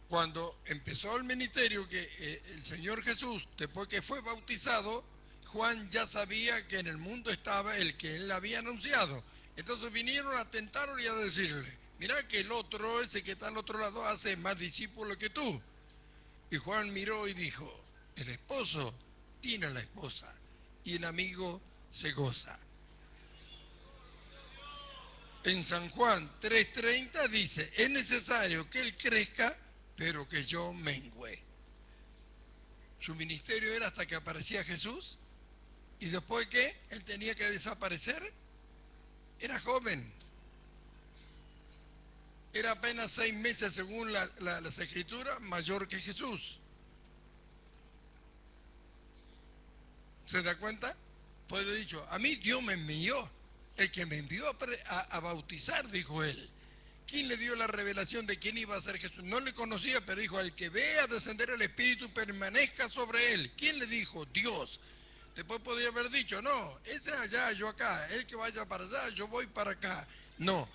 cuando empezó el ministerio, que el Señor Jesús, después que fue bautizado, Juan ya sabía que en el mundo estaba el que él había anunciado. Entonces vinieron a tentarlo y a decirle, mira que el otro, ese que está al otro lado, hace más discípulos que tú. Y Juan miró y dijo, el esposo tiene a la esposa y el amigo se goza. En San Juan 3:30 dice, es necesario que él crezca, pero que yo mengüe. Su ministerio era hasta que aparecía Jesús, y después que él tenía que desaparecer. Era joven. Era apenas 6 meses según las escrituras, mayor que Jesús. ¿Se da cuenta? Pues he dicho, a mí Dios me envió. El que me envió a bautizar, dijo él. ¿Quién le dio la revelación de quién iba a ser Jesús? No le conocía, pero dijo, al que vea descender el Espíritu permanezca sobre él. ¿Quién le dijo? Dios. Después podría haber dicho, no, ese allá, yo acá, el que vaya para allá, yo voy para acá. No,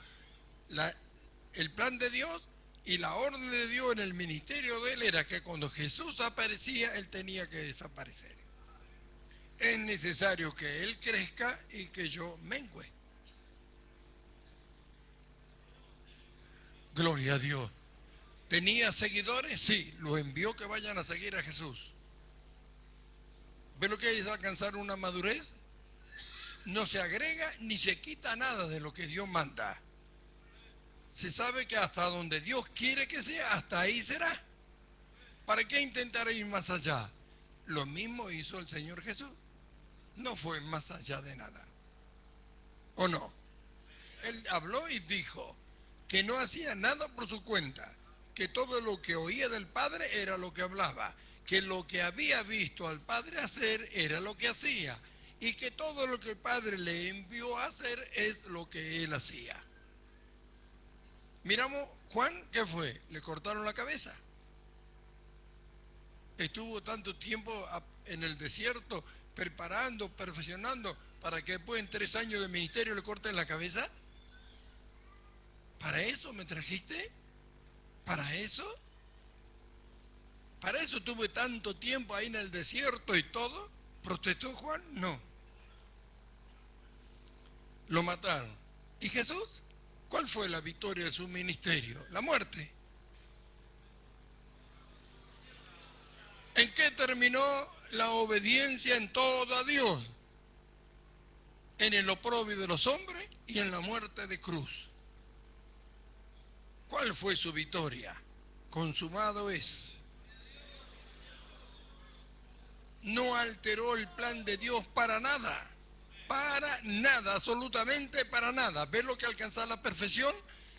el plan de Dios Y la orden de Dios en el ministerio de él era que cuando Jesús aparecía, él tenía que desaparecer. Es necesario que él crezca y que yo mengüe. Gloria a Dios. ¿Tenía seguidores? Sí, los envió que vayan a seguir a Jesús. ¿Ve lo que es alcanzar una madurez? No se agrega ni se quita nada de lo que Dios manda. Se sabe que hasta donde Dios quiere que sea, hasta ahí será. ¿Para qué intentar ir más allá? Lo mismo hizo el Señor Jesús. No fue más allá de nada. ¿O no? Él habló y dijo que no hacía nada por su cuenta, que todo lo que oía del Padre era lo que hablaba, que lo que había visto al Padre hacer era lo que hacía, y que todo lo que el Padre le envió a hacer es lo que él hacía. Miramos, Juan, ¿qué fue? Le cortaron la cabeza. Estuvo tanto tiempo en el desierto preparando, perfeccionando, para que después en 3 años de ministerio le corten la cabeza. ¿Para eso me trajiste? ¿Para eso? ¿Para eso tuve tanto tiempo ahí en el desierto y todo? ¿Protestó Juan? No. Lo mataron. ¿Y Jesús? ¿Cuál fue la victoria de su ministerio? La muerte. ¿En qué terminó la obediencia en todo a Dios? En el oprobio de los hombres y en la muerte de cruz. ¿Cuál fue su victoria? Consumado es. No alteró el plan de Dios para nada. Para nada, absolutamente para nada. ¿Ves lo que alcanza la perfección?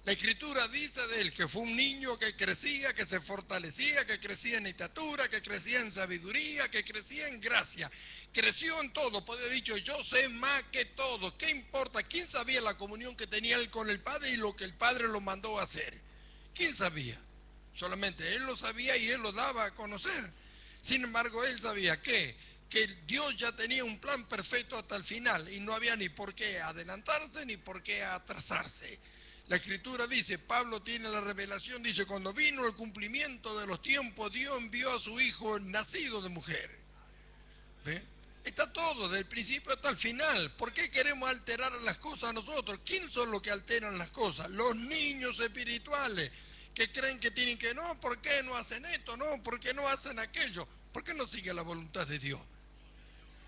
La Escritura dice de él que fue un niño que crecía, que se fortalecía, que crecía en estatura, que crecía en sabiduría, que crecía en gracia. Creció en todo, podría haber dicho, yo sé más que todo. ¿Qué importa? ¿Quién sabía la comunión que tenía él con el Padre y lo que el Padre lo mandó a hacer? ¿Quién sabía? Solamente él lo sabía y él lo daba a conocer. Sin embargo, él sabía que Dios ya tenía un plan perfecto hasta el final y no había ni por qué adelantarse ni por qué atrasarse. La Escritura dice, Pablo tiene la revelación, dice, cuando vino el cumplimiento de los tiempos, Dios envió a su hijo nacido de mujer. ¿Ve? Está todo, desde el principio hasta el final. ¿Por qué queremos alterar las cosas nosotros? ¿Quiénes son los que alteran las cosas? Los niños espirituales, que creen que tienen que, no, ¿por qué no hacen esto? No, ¿por qué no hacen aquello? ¿Por qué no sigue la voluntad de Dios?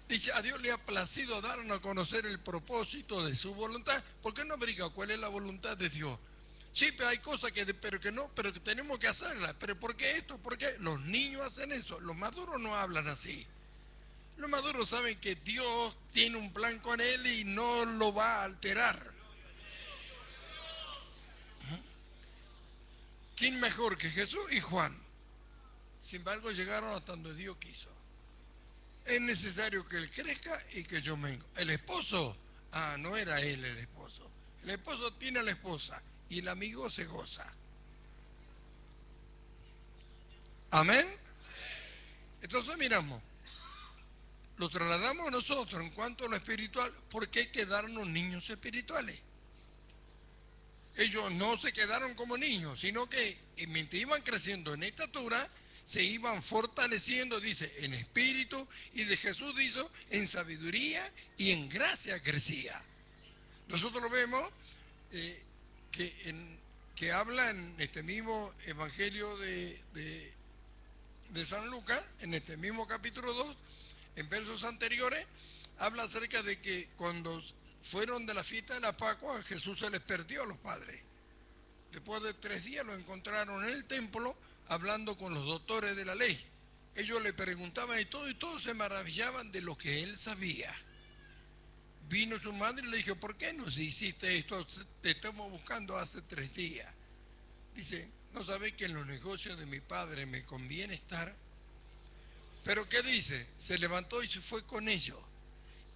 Dice, a Dios le ha placido darnos a conocer el propósito de su voluntad. ¿Por qué no averigua cuál es la voluntad de Dios? Sí, pero hay cosas pero que tenemos que hacerlas. ¿Pero por qué esto? ¿Por qué? Los niños hacen eso. Los maduros no hablan así. Los maduros saben que Dios tiene un plan con él y no lo va a alterar. ¿Quién mejor que Jesús y Juan? Sin embargo, llegaron hasta donde Dios quiso. Es necesario que él crezca y que yo mengo. El esposo, no era él el esposo. El esposo tiene a la esposa y el amigo se goza. Amén. Entonces miramos, lo trasladamos nosotros en cuanto a lo espiritual. ¿Por qué quedarnos niños espirituales? Ellos no se quedaron como niños, sino que mientras iban creciendo en estatura, se iban fortaleciendo, dice, en espíritu, y de Jesús dice, en sabiduría y en gracia crecía. Nosotros lo vemos que habla en este mismo Evangelio de San Lucas, en este mismo capítulo 2, en versos anteriores, habla acerca de que cuando fueron de la fiesta de la Pascua, Jesús se les perdió a los padres. Después de 3 días lo encontraron en el templo hablando con los doctores de la ley. Ellos le preguntaban y todos se maravillaban de lo que él sabía. Vino su madre y le dijo, ¿por qué nos hiciste esto? Te estamos buscando hace 3 días. Dice, ¿no sabés que en los negocios de mi padre me conviene estar? Pero ¿qué dice? Se levantó y se fue con ellos.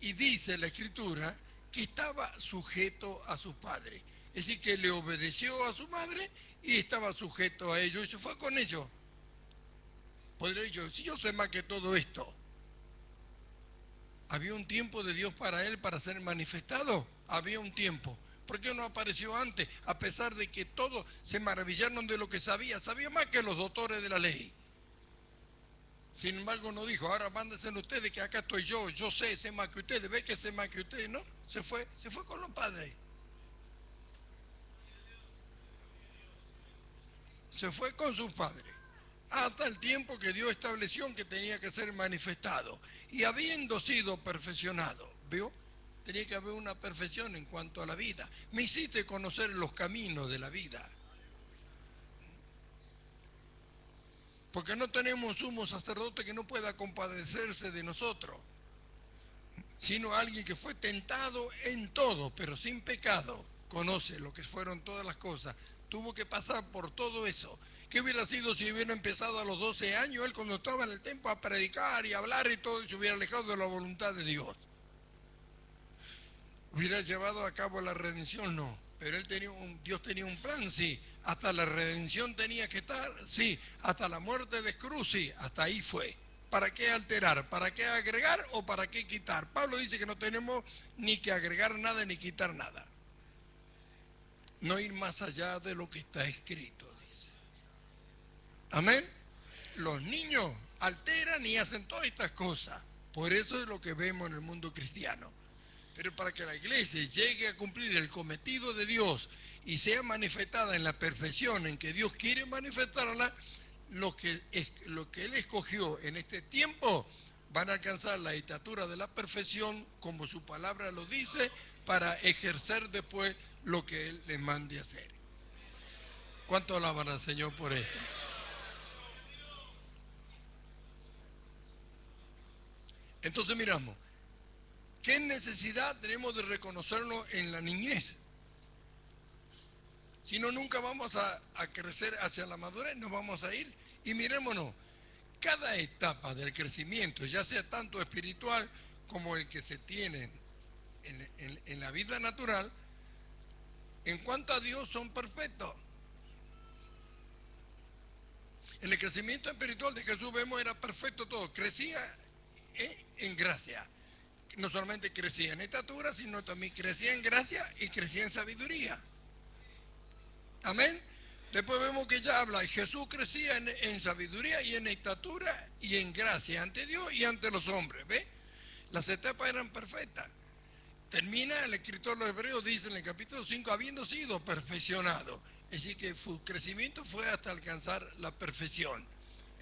Y dice la Escritura que estaba sujeto a su padre. Es decir, que le obedeció a su madre y estaba sujeto a ellos y se fue con ellos. Podría haber dicho, si yo sé más que todo esto, ¿había un tiempo de Dios para él para ser manifestado? Había un tiempo. ¿Por qué no apareció antes? A pesar de que todos se maravillaron de lo que sabía. Sabía más que los doctores de la ley. Sin embargo, no dijo, ahora mándenselo ustedes que acá estoy yo sé más que ustedes, ve que sé más que ustedes, ¿no? Se fue con los padres. Se fue con sus padres. Hasta el tiempo que Dios estableció que tenía que ser manifestado. Y habiendo sido perfeccionado, ¿vio? Tenía que haber una perfección en cuanto a la vida. Me hiciste conocer los caminos de la vida. Porque no tenemos un sumo sacerdote que no pueda compadecerse de nosotros, sino alguien que fue tentado en todo, pero sin pecado. Conoce lo que fueron todas las cosas. Tuvo que pasar por todo eso. ¿Qué hubiera sido si hubiera empezado a los 12 años, él cuando estaba en el templo a predicar y hablar y todo, y se hubiera alejado de la voluntad de Dios? ¿Hubiera llevado a cabo la redención? No. Pero Dios tenía un plan, sí. Hasta la redención tenía que estar, sí. Hasta la muerte de cruz, sí. Hasta ahí fue. ¿Para qué alterar? ¿Para qué agregar o para qué quitar? Pablo dice que no tenemos ni que agregar nada ni quitar nada. No ir más allá de lo que está escrito, dice. Amén. Los niños alteran y hacen todas estas cosas. Por eso es lo que vemos en el mundo cristiano. Pero para que la iglesia llegue a cumplir el cometido de Dios y sea manifestada en la perfección en que Dios quiere manifestarla, lo que Él escogió en este tiempo van a alcanzar la estatura de la perfección, como su palabra lo dice, para ejercer después lo que Él les mande hacer. ¿Cuánto alaban al Señor por esto? Entonces miramos, ¿qué necesidad tenemos de reconocernos en la niñez? Si no, nunca vamos a crecer hacia la madurez, nos vamos a ir. Y mirémonos, cada etapa del crecimiento, ya sea tanto espiritual como el que se tiene en la vida natural, en cuanto a Dios son perfectos. En el crecimiento espiritual de Jesús vemos era perfecto todo, crecía en gracia. No solamente crecía en estatura, sino también crecía en gracia y crecía en sabiduría. Amén. Después vemos que ya habla, Jesús crecía en sabiduría y en estatura y en gracia ante Dios y ante los hombres. ¿Ve? Las etapas eran perfectas. Termina el escritor de los Hebreos, dice en el capítulo 5, habiendo sido perfeccionado. Es decir, que su crecimiento fue hasta alcanzar la perfección.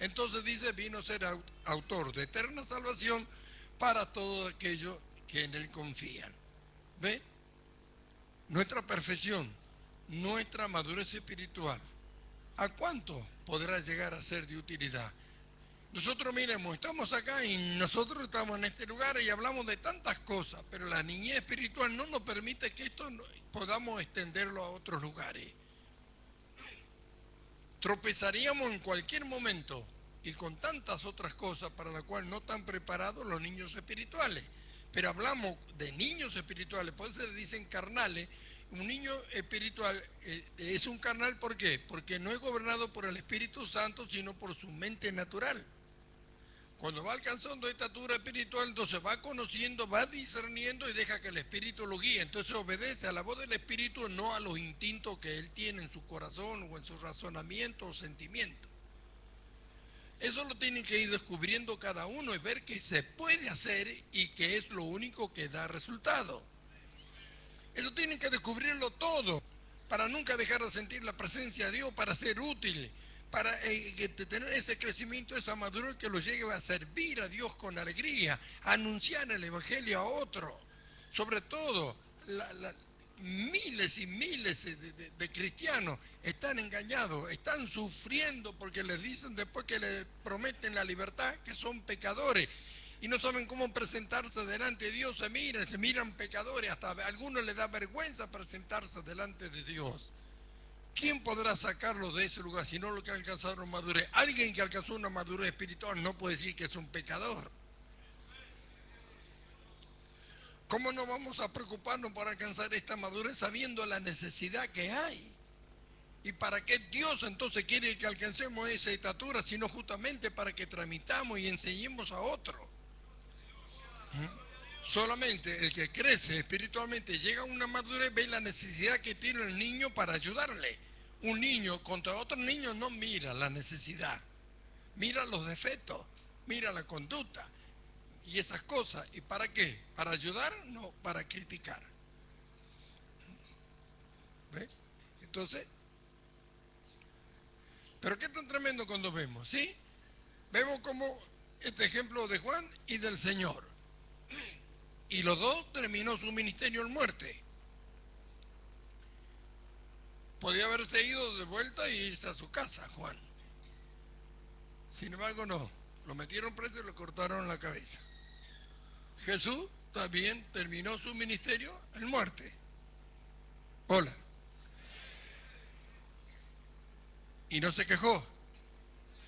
Entonces dice, vino a ser autor de eterna salvación para todos aquellos que en él confían. ¿Ve? Nuestra perfección, nuestra madurez espiritual, ¿a cuánto podrá llegar a ser de utilidad? Nosotros miremos, estamos acá y nosotros estamos en este lugar y hablamos de tantas cosas, pero la niñez espiritual no nos permite que esto podamos extenderlo a otros lugares. Tropezaríamos en cualquier momento y con tantas otras cosas para las cuales no están preparados los niños espirituales. Pero hablamos de niños espirituales, por eso se dicen carnales. Un niño espiritual es un carnal, ¿por qué? Porque no es gobernado por el Espíritu Santo, sino por su mente natural. Cuando va alcanzando estatura espiritual, entonces va conociendo, va discerniendo y deja que el Espíritu lo guíe. Entonces obedece a la voz del Espíritu, no a los instintos que él tiene en su corazón o en su razonamiento o sentimiento. Eso lo tienen que ir descubriendo cada uno y ver que se puede hacer y que es lo único que da resultado. Eso tienen que descubrirlo todo para nunca dejar de sentir la presencia de Dios, para ser útil, para tener ese crecimiento, esa madurez que los lleve a servir a Dios con alegría, a anunciar el Evangelio a otro. Sobre todo, miles y miles de cristianos están engañados, están sufriendo porque les dicen después que les prometen la libertad que son pecadores y no saben cómo presentarse delante de Dios, se miran pecadores, hasta a algunos les da vergüenza presentarse delante de Dios. ¿Quién podrá sacarlos de ese lugar si no lo que alcanzaron madurez? Alguien que alcanzó una madurez espiritual no puede decir que es un pecador. ¿Cómo no vamos a preocuparnos por alcanzar esta madurez sabiendo la necesidad que hay? ¿Y para qué Dios entonces quiere que alcancemos esa estatura, sino justamente para que tramitamos y enseñemos a otros? Solamente el que crece espiritualmente llega a una madurez, ve la necesidad que tiene el niño para ayudarle. Un niño contra otro niño no mira la necesidad, mira los defectos, mira la conducta y esas cosas. ¿Y para qué? ¿Para ayudar? No, para criticar. ¿Ve? Entonces, pero qué tan tremendo cuando vemos, ¿sí? Vemos como este ejemplo de Juan y del Señor. Y los dos terminó su ministerio en muerte. Podía haberse ido de vuelta e irse a su casa, Juan. Sin embargo, no. Lo metieron preso y le cortaron la cabeza. Jesús también terminó su ministerio en muerte. Hola. Y no se quejó.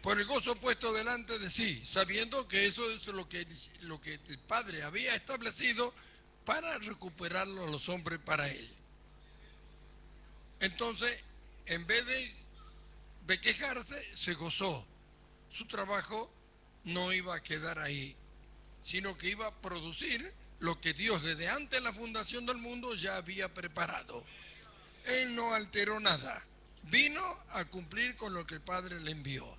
Por el gozo puesto delante de sí, sabiendo que eso es lo que el Padre había establecido para recuperarlo a los hombres para él. Entonces, en vez de quejarse, se gozó. Su trabajo no iba a quedar ahí, sino que iba a producir lo que Dios desde antes de la fundación del mundo ya había preparado. Él no alteró nada, vino a cumplir con lo que el Padre le envió.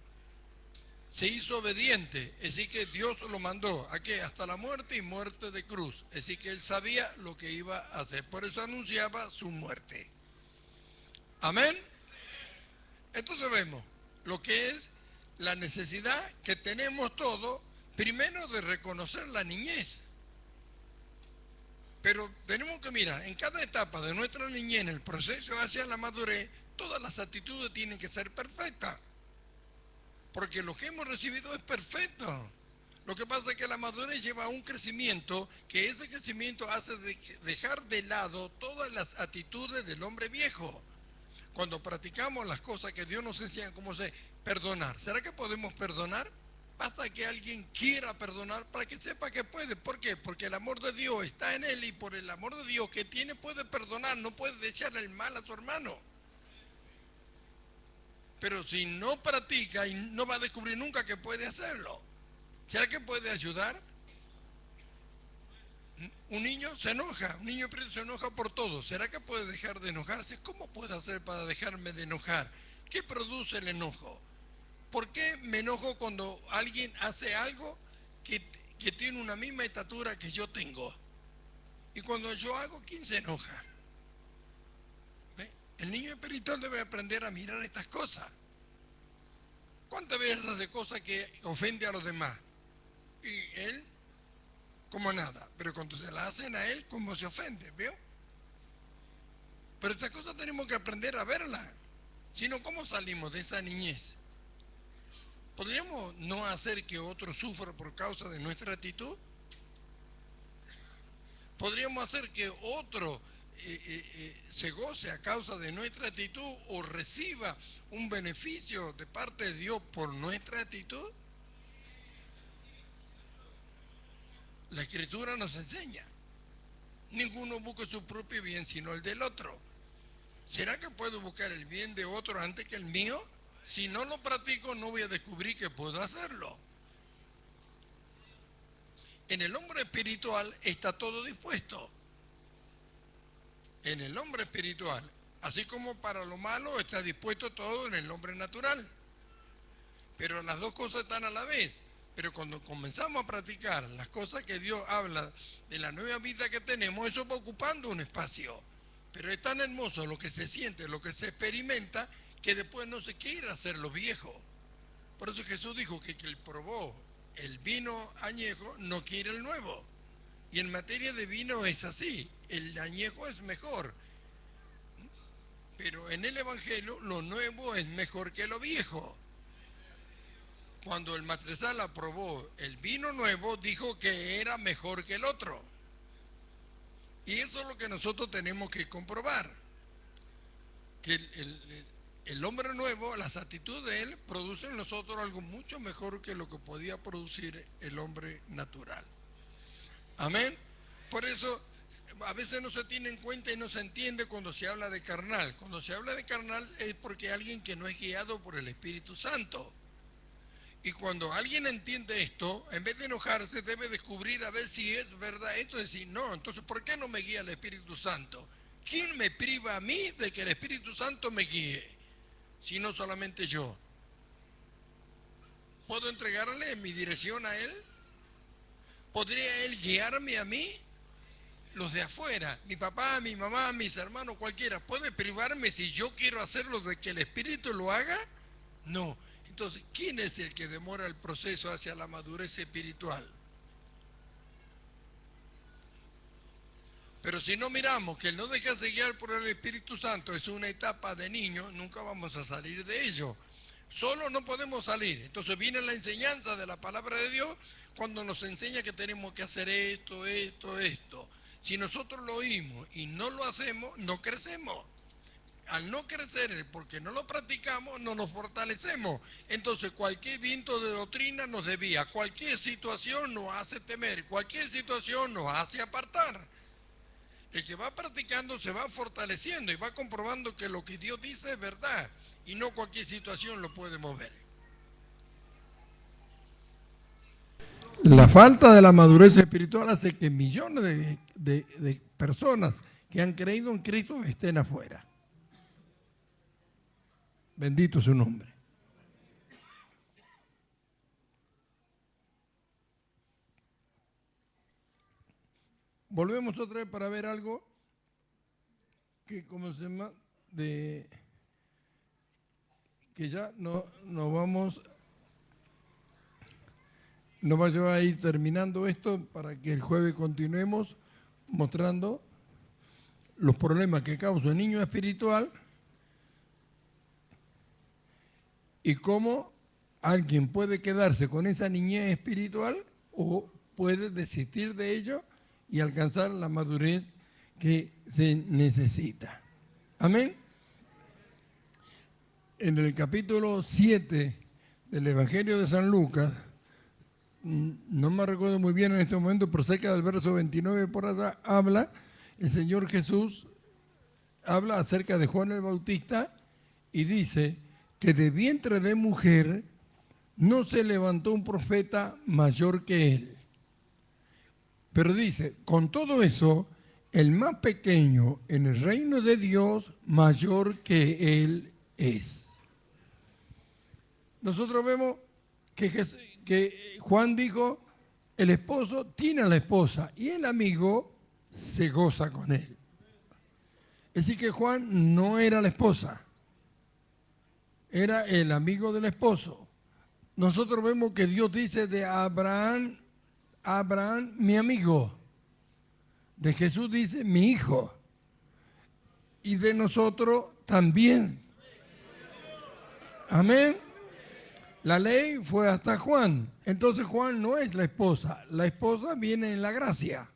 Se hizo obediente, así que Dios lo mandó a que hasta la muerte y muerte de cruz. Así que él sabía lo que iba a hacer, por eso anunciaba su muerte. Amén. Entonces vemos lo que es la necesidad que tenemos todos, primero de reconocer la niñez. Pero tenemos que mirar, en cada etapa de nuestra niñez, en el proceso hacia la madurez, todas las actitudes tienen que ser perfectas. Porque lo que hemos recibido es perfecto. Lo que pasa es que la madurez lleva a un crecimiento, que ese crecimiento hace dejar de lado todas las actitudes del hombre viejo. Cuando practicamos las cosas que Dios nos enseña, como perdonar. ¿Será que podemos perdonar? Basta que alguien quiera perdonar para que sepa que puede. ¿Por qué? Porque el amor de Dios está en él y por el amor de Dios que tiene puede perdonar, no puede echarle el mal a su hermano. Pero si no practica y no va a descubrir nunca que puede hacerlo, ¿será que puede ayudar? Un niño se enoja, un niño se enoja por todo. ¿Será que puede dejar de enojarse? ¿Cómo puedo hacer para dejarme de enojar? ¿Qué produce el enojo? ¿Por qué me enojo cuando alguien hace algo que tiene una misma estatura que yo tengo? Y cuando yo hago, ¿quién se enoja? ¿Ve? El niño espiritual debe aprender a mirar estas cosas. ¿Cuántas veces hace cosas que ofende a los demás? Y él, como nada. Pero cuando se la hacen a él, como se ofende, ¿veo? Pero estas cosas tenemos que aprender a verlas. Si no, ¿cómo salimos de esa niñez? ¿Podríamos no hacer que otro sufra por causa de nuestra actitud? ¿Podríamos hacer que otro se goce a causa de nuestra actitud o reciba un beneficio de parte de Dios por nuestra actitud? La Escritura nos enseña. Ninguno busca su propio bien sino el del otro. ¿Será que puedo buscar el bien de otro antes que el mío? Si no lo practico, no voy a descubrir que puedo hacerlo. En el hombre espiritual está todo dispuesto. En el hombre espiritual, así como para lo malo está dispuesto todo en el hombre natural. Pero las dos cosas están a la vez. Pero cuando comenzamos a practicar las cosas que Dios habla de la nueva vida que tenemos, eso va ocupando un espacio. Pero es tan hermoso lo que se siente, lo que se experimenta, que después no se quiere hacer lo viejo. Por eso Jesús dijo que el probó el vino añejo no quiere el nuevo. Y en materia de vino es así, el añejo es mejor. Pero en el Evangelio lo nuevo es mejor que lo viejo. Cuando el maestresala aprobó el vino nuevo, dijo que era mejor que el otro. Y eso es lo que nosotros tenemos que comprobar. Que el hombre nuevo, las actitudes de él, producen en nosotros algo mucho mejor que lo que podía producir el hombre natural. Amén. Por eso a veces no se tiene en cuenta y no se entiende cuando se habla de carnal. Cuando se habla de carnal es porque hay alguien que no es guiado por el Espíritu Santo. Y cuando alguien entiende esto, en vez de enojarse, debe descubrir a ver si es verdad esto, decir, no, entonces, ¿por qué no me guía el Espíritu Santo? ¿Quién me priva a mí de que el Espíritu Santo me guíe? Si no solamente yo. ¿Puedo entregarle mi dirección a Él? ¿Podría Él guiarme a mí? Los de afuera, mi papá, mi mamá, mis hermanos, cualquiera, ¿puede privarme si yo quiero hacerlo de que el Espíritu lo haga? No. Entonces, ¿quién es el que demora el proceso hacia la madurez espiritual? Pero si no miramos que el no dejarse guiar por el Espíritu Santo es una etapa de niño, nunca vamos a salir de ello. Solo no podemos salir. Entonces viene la enseñanza de la palabra de Dios cuando nos enseña que tenemos que hacer esto, esto, esto. Si nosotros lo oímos y no lo hacemos, no crecemos. Al no crecer, porque no lo practicamos, no nos fortalecemos. Entonces cualquier viento de doctrina nos desvía, cualquier situación nos hace temer, cualquier situación nos hace apartar. El que va practicando se va fortaleciendo y va comprobando que lo que Dios dice es verdad y no cualquier situación lo puede mover. La falta de la madurez espiritual hace que millones de personas que han creído en Cristo estén afuera. Bendito su nombre. Volvemos otra vez para ver algo que, como se llama, que ya no vamos a ir terminando esto para que el jueves continuemos mostrando los problemas que causa un niño espiritual y cómo alguien puede quedarse con esa niñez espiritual o puede desistir de ello y alcanzar la madurez que se necesita. Amén. En el capítulo 7 del Evangelio de San Lucas, no me recuerdo muy bien en este momento, pero cerca del verso 29 por allá, el Señor Jesús habla acerca de Juan el Bautista y dice que de vientre de mujer no se levantó un profeta mayor que él. Pero dice, con todo eso, el más pequeño en el reino de Dios, mayor que él es. Nosotros vemos que Juan dijo, el esposo tiene a la esposa y el amigo se goza con él. Es decir, que Juan no era la esposa, era el amigo del esposo. Nosotros vemos que Dios dice de Abraham, mi amigo. De Jesús dice, mi hijo. Y de nosotros también. Amén. La ley fue hasta Juan. Entonces Juan no es la esposa. La esposa viene en la gracia.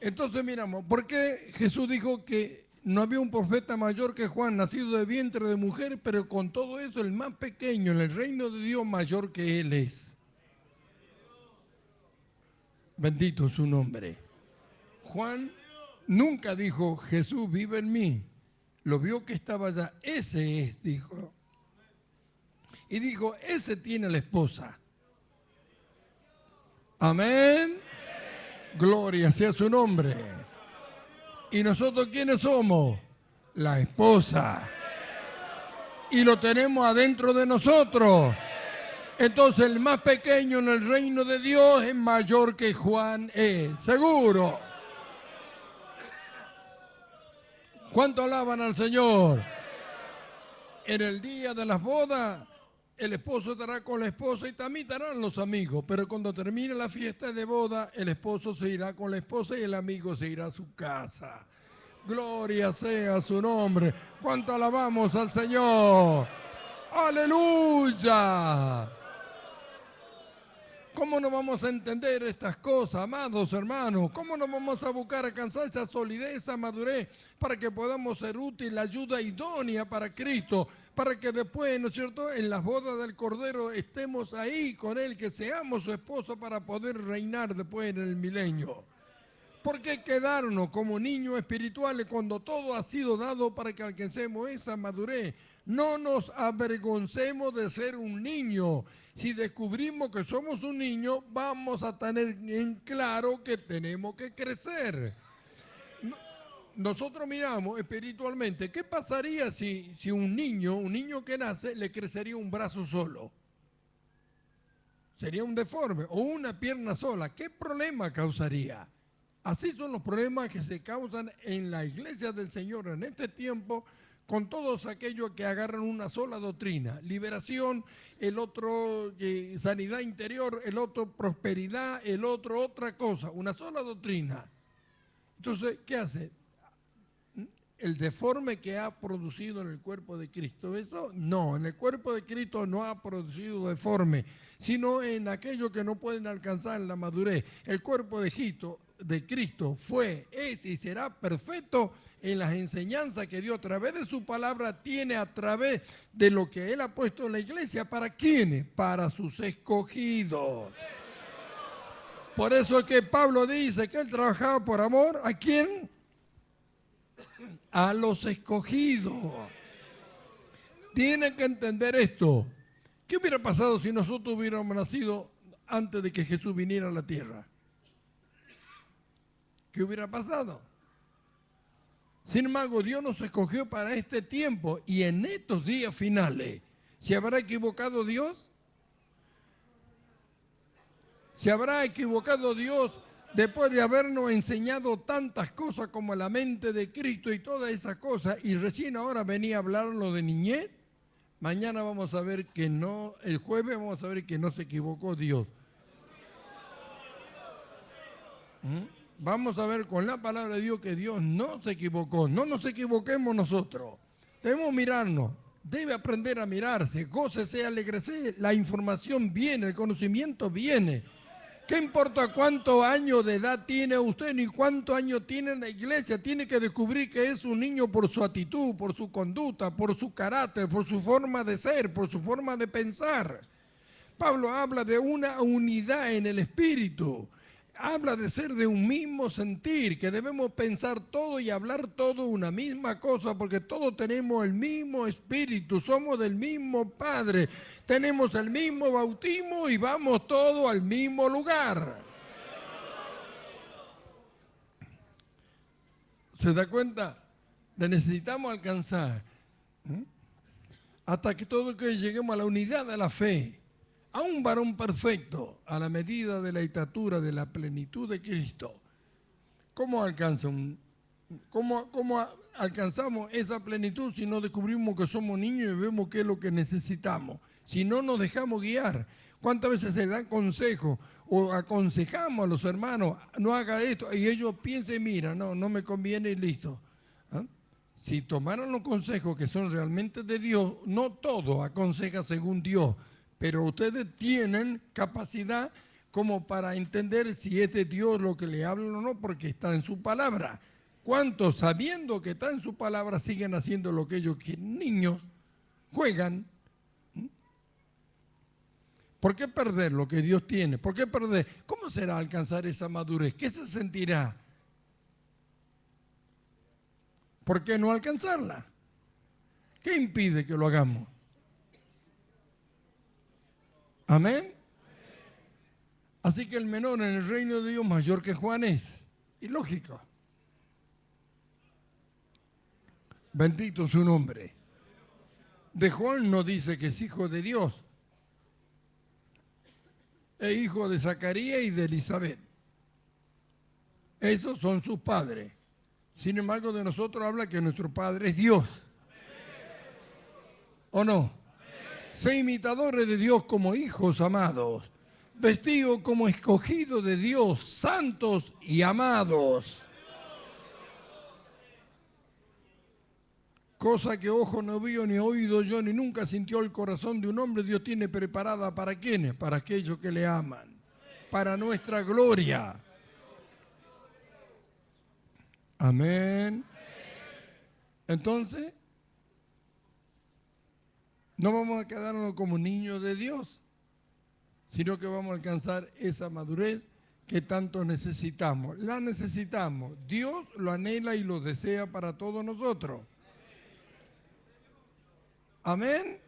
Entonces miramos, ¿por qué Jesús dijo que no había un profeta mayor que Juan, nacido de vientre de mujer, pero con todo eso el más pequeño en el reino de Dios mayor que él es? Bendito su nombre. Juan nunca dijo, Jesús vive en mí. Lo vio que estaba allá. Ese es, dijo. Y dijo, ese tiene la esposa. Amén. Gloria sea su nombre. ¿Y nosotros quiénes somos? La esposa. Y lo tenemos adentro de nosotros. Entonces el más pequeño en el reino de Dios es mayor que Juan es. Seguro. ¿Cuánto alaban al Señor? En el día de las bodas, el esposo estará con la esposa y también estarán los amigos. Pero cuando termine la fiesta de boda, el esposo se irá con la esposa y el amigo se irá a su casa. Gloria sea su nombre. ¿Cuánto alabamos al Señor? ¡Aleluya! ¿Cómo no vamos a entender estas cosas, amados hermanos? ¿Cómo no vamos a buscar alcanzar esa solidez, esa madurez, para que podamos ser útil, la ayuda idónea para Cristo, para que después, ¿no es cierto?, en las bodas del Cordero estemos ahí con Él, que seamos su esposo para poder reinar después en el milenio? ¿Por qué quedarnos como niños espirituales cuando todo ha sido dado para que alcancemos esa madurez? No nos avergoncemos de ser un niño. Si descubrimos que somos un niño, vamos a tener en claro que tenemos que crecer. Nosotros miramos espiritualmente, ¿qué pasaría si un niño que nace, le crecería un brazo solo? Sería un deforme, o una pierna sola. ¿Qué problema causaría? Así son los problemas que se causan en la iglesia del Señor en este tiempo, con todos aquellos que agarran una sola doctrina: liberación, el otro sanidad interior, el otro prosperidad, el otro otra cosa, una sola doctrina. Entonces, ¿qué hace? El deforme que ha producido en el cuerpo de Cristo. Eso no, en el cuerpo de Cristo no ha producido deforme, sino en aquellos que no pueden alcanzar la madurez. El cuerpo de Cristo fue, es y será perfecto en las enseñanzas que Dios a través de su palabra tiene, a través de lo que Él ha puesto en la iglesia. ¿Para quiénes? Para sus escogidos. Por eso es que Pablo dice que Él trabajaba por amor. ¿A quién? A los escogidos. Tienen que entender esto. ¿Qué hubiera pasado si nosotros hubiéramos nacido antes de que Jesús viniera a la tierra? ¿Qué hubiera pasado? Sin embargo, Dios nos escogió para este tiempo y en estos días finales. ¿Se habrá equivocado Dios? ¿Se habrá equivocado Dios después de habernos enseñado tantas cosas como la mente de Cristo y todas esas cosas, y recién ahora venía a hablarlo de niñez? Mañana vamos a ver que no, el jueves vamos a ver que no se equivocó Dios. Vamos a ver con la palabra de Dios que Dios no se equivocó. No nos equivoquemos nosotros. Debemos mirarnos. Debe aprender a mirarse. Gócese, alegrese. La información viene, el conocimiento viene. ¿Qué importa cuántos años de edad tiene usted ni cuántos años tiene en la iglesia? Tiene que descubrir que es un niño por su actitud, por su conducta, por su carácter, por su forma de ser, por su forma de pensar. Pablo habla de una unidad en el espíritu. Habla de ser de un mismo sentir, que debemos pensar todo y hablar todo una misma cosa, porque todos tenemos el mismo espíritu, somos del mismo Padre, tenemos el mismo bautismo y vamos todos al mismo lugar. ¿Se da cuenta? Necesitamos alcanzar hasta que todos lleguemos a la unidad de la fe, a un varón perfecto, a la medida de la estatura de la plenitud de Cristo. ¿Cómo alcanzamos esa plenitud si no descubrimos que somos niños y vemos qué es lo que necesitamos? Si no nos dejamos guiar. ¿Cuántas veces se dan consejos o aconsejamos a los hermanos, no haga esto, y ellos piensan, mira, no me conviene y listo? ¿Ah? Si tomaran los consejos que son realmente de Dios, no todo aconseja según Dios, pero ustedes tienen capacidad como para entender si es de Dios lo que le hablan o no, porque está en su palabra. ¿Cuántos, sabiendo que está en su palabra, siguen haciendo lo que ellos quieren? Niños juegan. ¿Por qué perder lo que Dios tiene? ¿Por qué perder? ¿Cómo será alcanzar esa madurez? ¿Qué se sentirá? ¿Por qué no alcanzarla? ¿Qué impide que lo hagamos? Amén. Así que el menor en el reino de Dios mayor que Juan es. Y lógico. Bendito su nombre. De Juan no dice que es hijo de Dios. Es hijo de Zacarías y de Elizabeth. Esos son sus padres. Sin embargo, de nosotros habla que nuestro Padre es Dios. ¿O no? Sé imitadores de Dios como hijos amados, vestidos como escogidos de Dios, santos y amados. Cosa que ojo no vio, ni oído yo, ni nunca sintió el corazón de un hombre, Dios tiene preparada ¿para quiénes? Para aquellos que le aman, para nuestra gloria. Amén. Entonces, no vamos a quedarnos como niños de Dios, sino que vamos a alcanzar esa madurez que tanto necesitamos. La necesitamos. Dios lo anhela y lo desea para todos nosotros. Amén.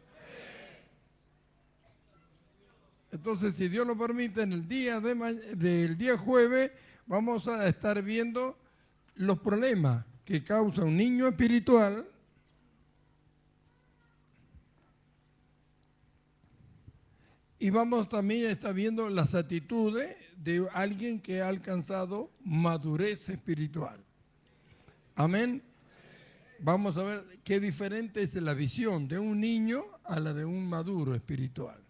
Entonces, si Dios lo permite, en el día del día jueves vamos a estar viendo los problemas que causa un niño espiritual y vamos también a estar viendo las actitudes de alguien que ha alcanzado madurez espiritual. Amén. Vamos a ver qué diferente es la visión de un niño a la de un maduro espiritual.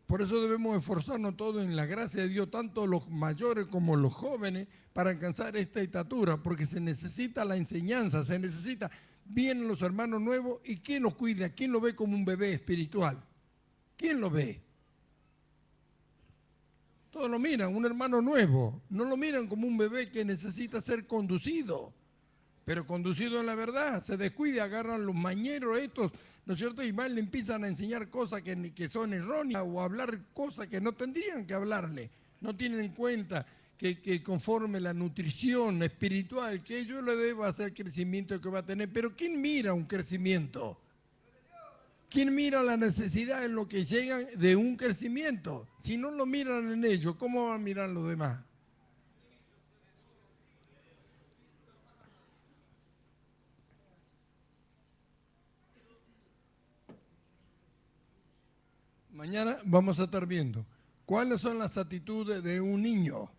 Por eso debemos esforzarnos todos en la gracia de Dios, tanto los mayores como los jóvenes, para alcanzar esta estatura, porque se necesita la enseñanza, se necesita, vienen los hermanos nuevos, ¿y quién los cuida? ¿Quién lo ve como un bebé espiritual? ¿Quién lo ve? Todos lo miran, un hermano nuevo, no lo miran como un bebé que necesita ser conducido, pero conducido en la verdad, se descuida, agarran los mañeros estos, ¿no es cierto? Y más le empiezan a enseñar cosas que son erróneas o a hablar cosas que no tendrían que hablarle. No tienen en cuenta que conforme la nutrición espiritual que ellos le deba hacer el crecimiento que va a tener. Pero ¿quién mira un crecimiento? ¿Quién mira la necesidad en lo que llegan de un crecimiento? Si no lo miran en ellos, ¿cómo van a mirar los demás? Mañana vamos a estar viendo cuáles son las actitudes de un niño,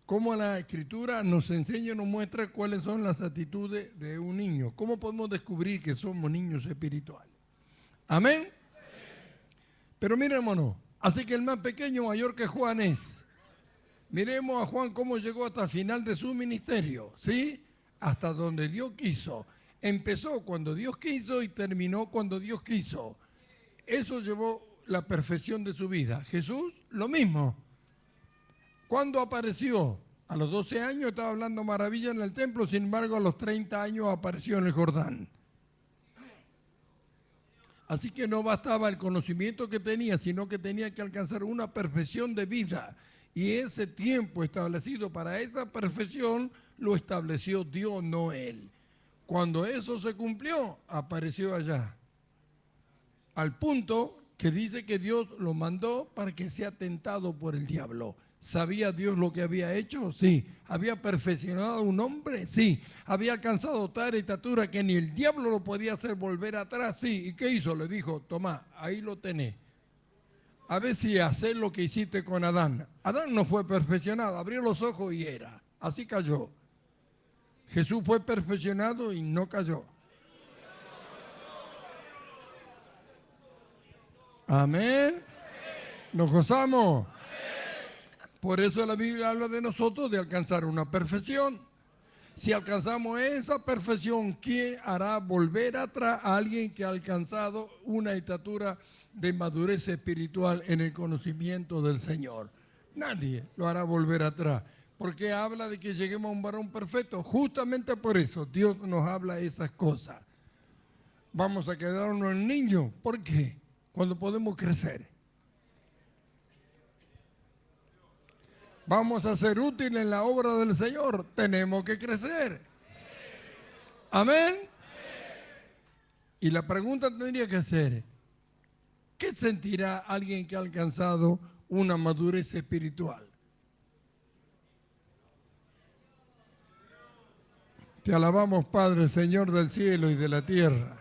cómo la Escritura nos enseña y nos muestra cuáles son las actitudes de un niño, cómo podemos descubrir que somos niños espirituales. ¿Amén? Pero mirémonos, así que el más pequeño mayor que Juan es. Miremos a Juan cómo llegó hasta el final de su ministerio, ¿sí? Hasta donde Dios quiso. Empezó cuando Dios quiso y terminó cuando Dios quiso. Eso llevó la perfección de su vida. Jesús, lo mismo. ¿Cuándo apareció? A los 12 años estaba hablando maravilla en el templo, sin embargo a los 30 años apareció en el Jordán. Así que no bastaba el conocimiento que tenía, sino que tenía que alcanzar una perfección de vida. Y ese tiempo establecido para esa perfección lo estableció Dios, no él. Cuando eso se cumplió, apareció allá. Al punto que dice que Dios lo mandó para que sea tentado por el diablo. ¿Sabía Dios lo que había hecho? Sí. ¿Había perfeccionado a un hombre? Sí. ¿Había alcanzado tal estatura que ni el diablo lo podía hacer volver atrás? Sí. ¿Y qué hizo? Le dijo, tomá, ahí lo tenés. A ver si haces lo que hiciste con Adán. Adán no fue perfeccionado, abrió los ojos y era. Así cayó. Jesús fue perfeccionado y no cayó. Amén. ¿Nos gozamos? Por eso la Biblia habla de nosotros de alcanzar una perfección. Si alcanzamos esa perfección, ¿quién hará volver atrás a alguien que ha alcanzado una estatura de madurez espiritual en el conocimiento del Señor? Nadie lo hará volver atrás. Porque habla de que lleguemos a un varón perfecto. Justamente por eso Dios nos habla esas cosas. Vamos a quedarnos en niños. ¿Por qué? Cuando podemos crecer. Vamos a ser útiles en la obra del Señor. Tenemos que crecer. Amén. Y la pregunta tendría que ser, ¿qué sentirá alguien que ha alcanzado una madurez espiritual? Te alabamos, Padre, Señor del cielo y de la tierra,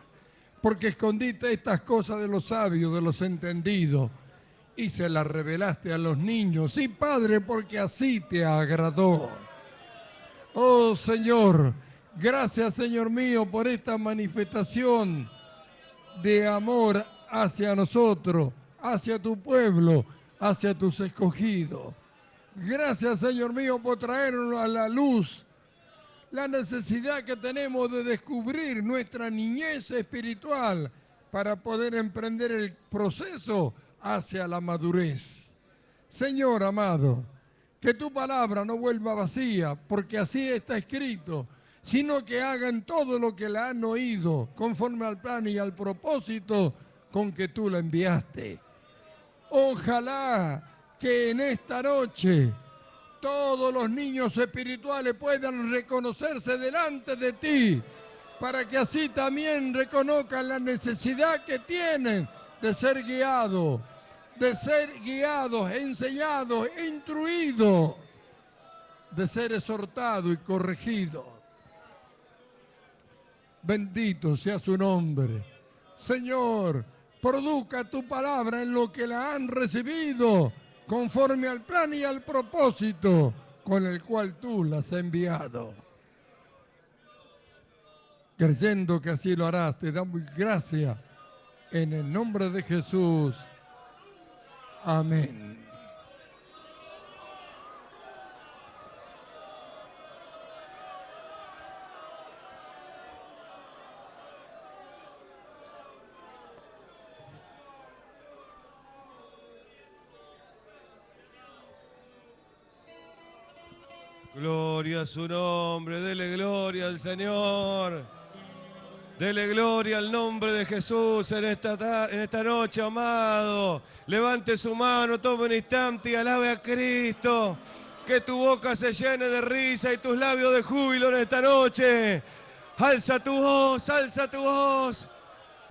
porque escondiste estas cosas de los sabios, de los entendidos, y se las revelaste a los niños. Sí, Padre, porque así te agradó. Oh, Señor, gracias, Señor mío, por esta manifestación de amor hacia nosotros, hacia tu pueblo, hacia tus escogidos. Gracias, Señor mío, por traernos a la luz la necesidad que tenemos de descubrir nuestra niñez espiritual para poder emprender el proceso hacia la madurez. Señor amado, que tu palabra no vuelva vacía, porque así está escrito, sino que hagan todo lo que la han oído, conforme al plan y al propósito con que tú la enviaste. Ojalá que en esta noche todos los niños espirituales puedan reconocerse delante de ti para que así también reconozcan la necesidad que tienen de ser guiados, enseñados, instruidos, de ser exhortados y corregidos. Bendito sea su nombre. Señor, produzca tu palabra en lo que la han recibido, conforme al plan y al propósito con el cual tú las has enviado. Creyendo que así lo harás, te damos gracias en el nombre de Jesús. Amén. Gloria a su nombre, dele gloria al Señor. Dele gloria al nombre de Jesús en esta noche, amado. Levante su mano, tome un instante y alabe a Cristo. Que tu boca se llene de risa y tus labios de júbilo en esta noche. Alza tu voz, alza tu voz.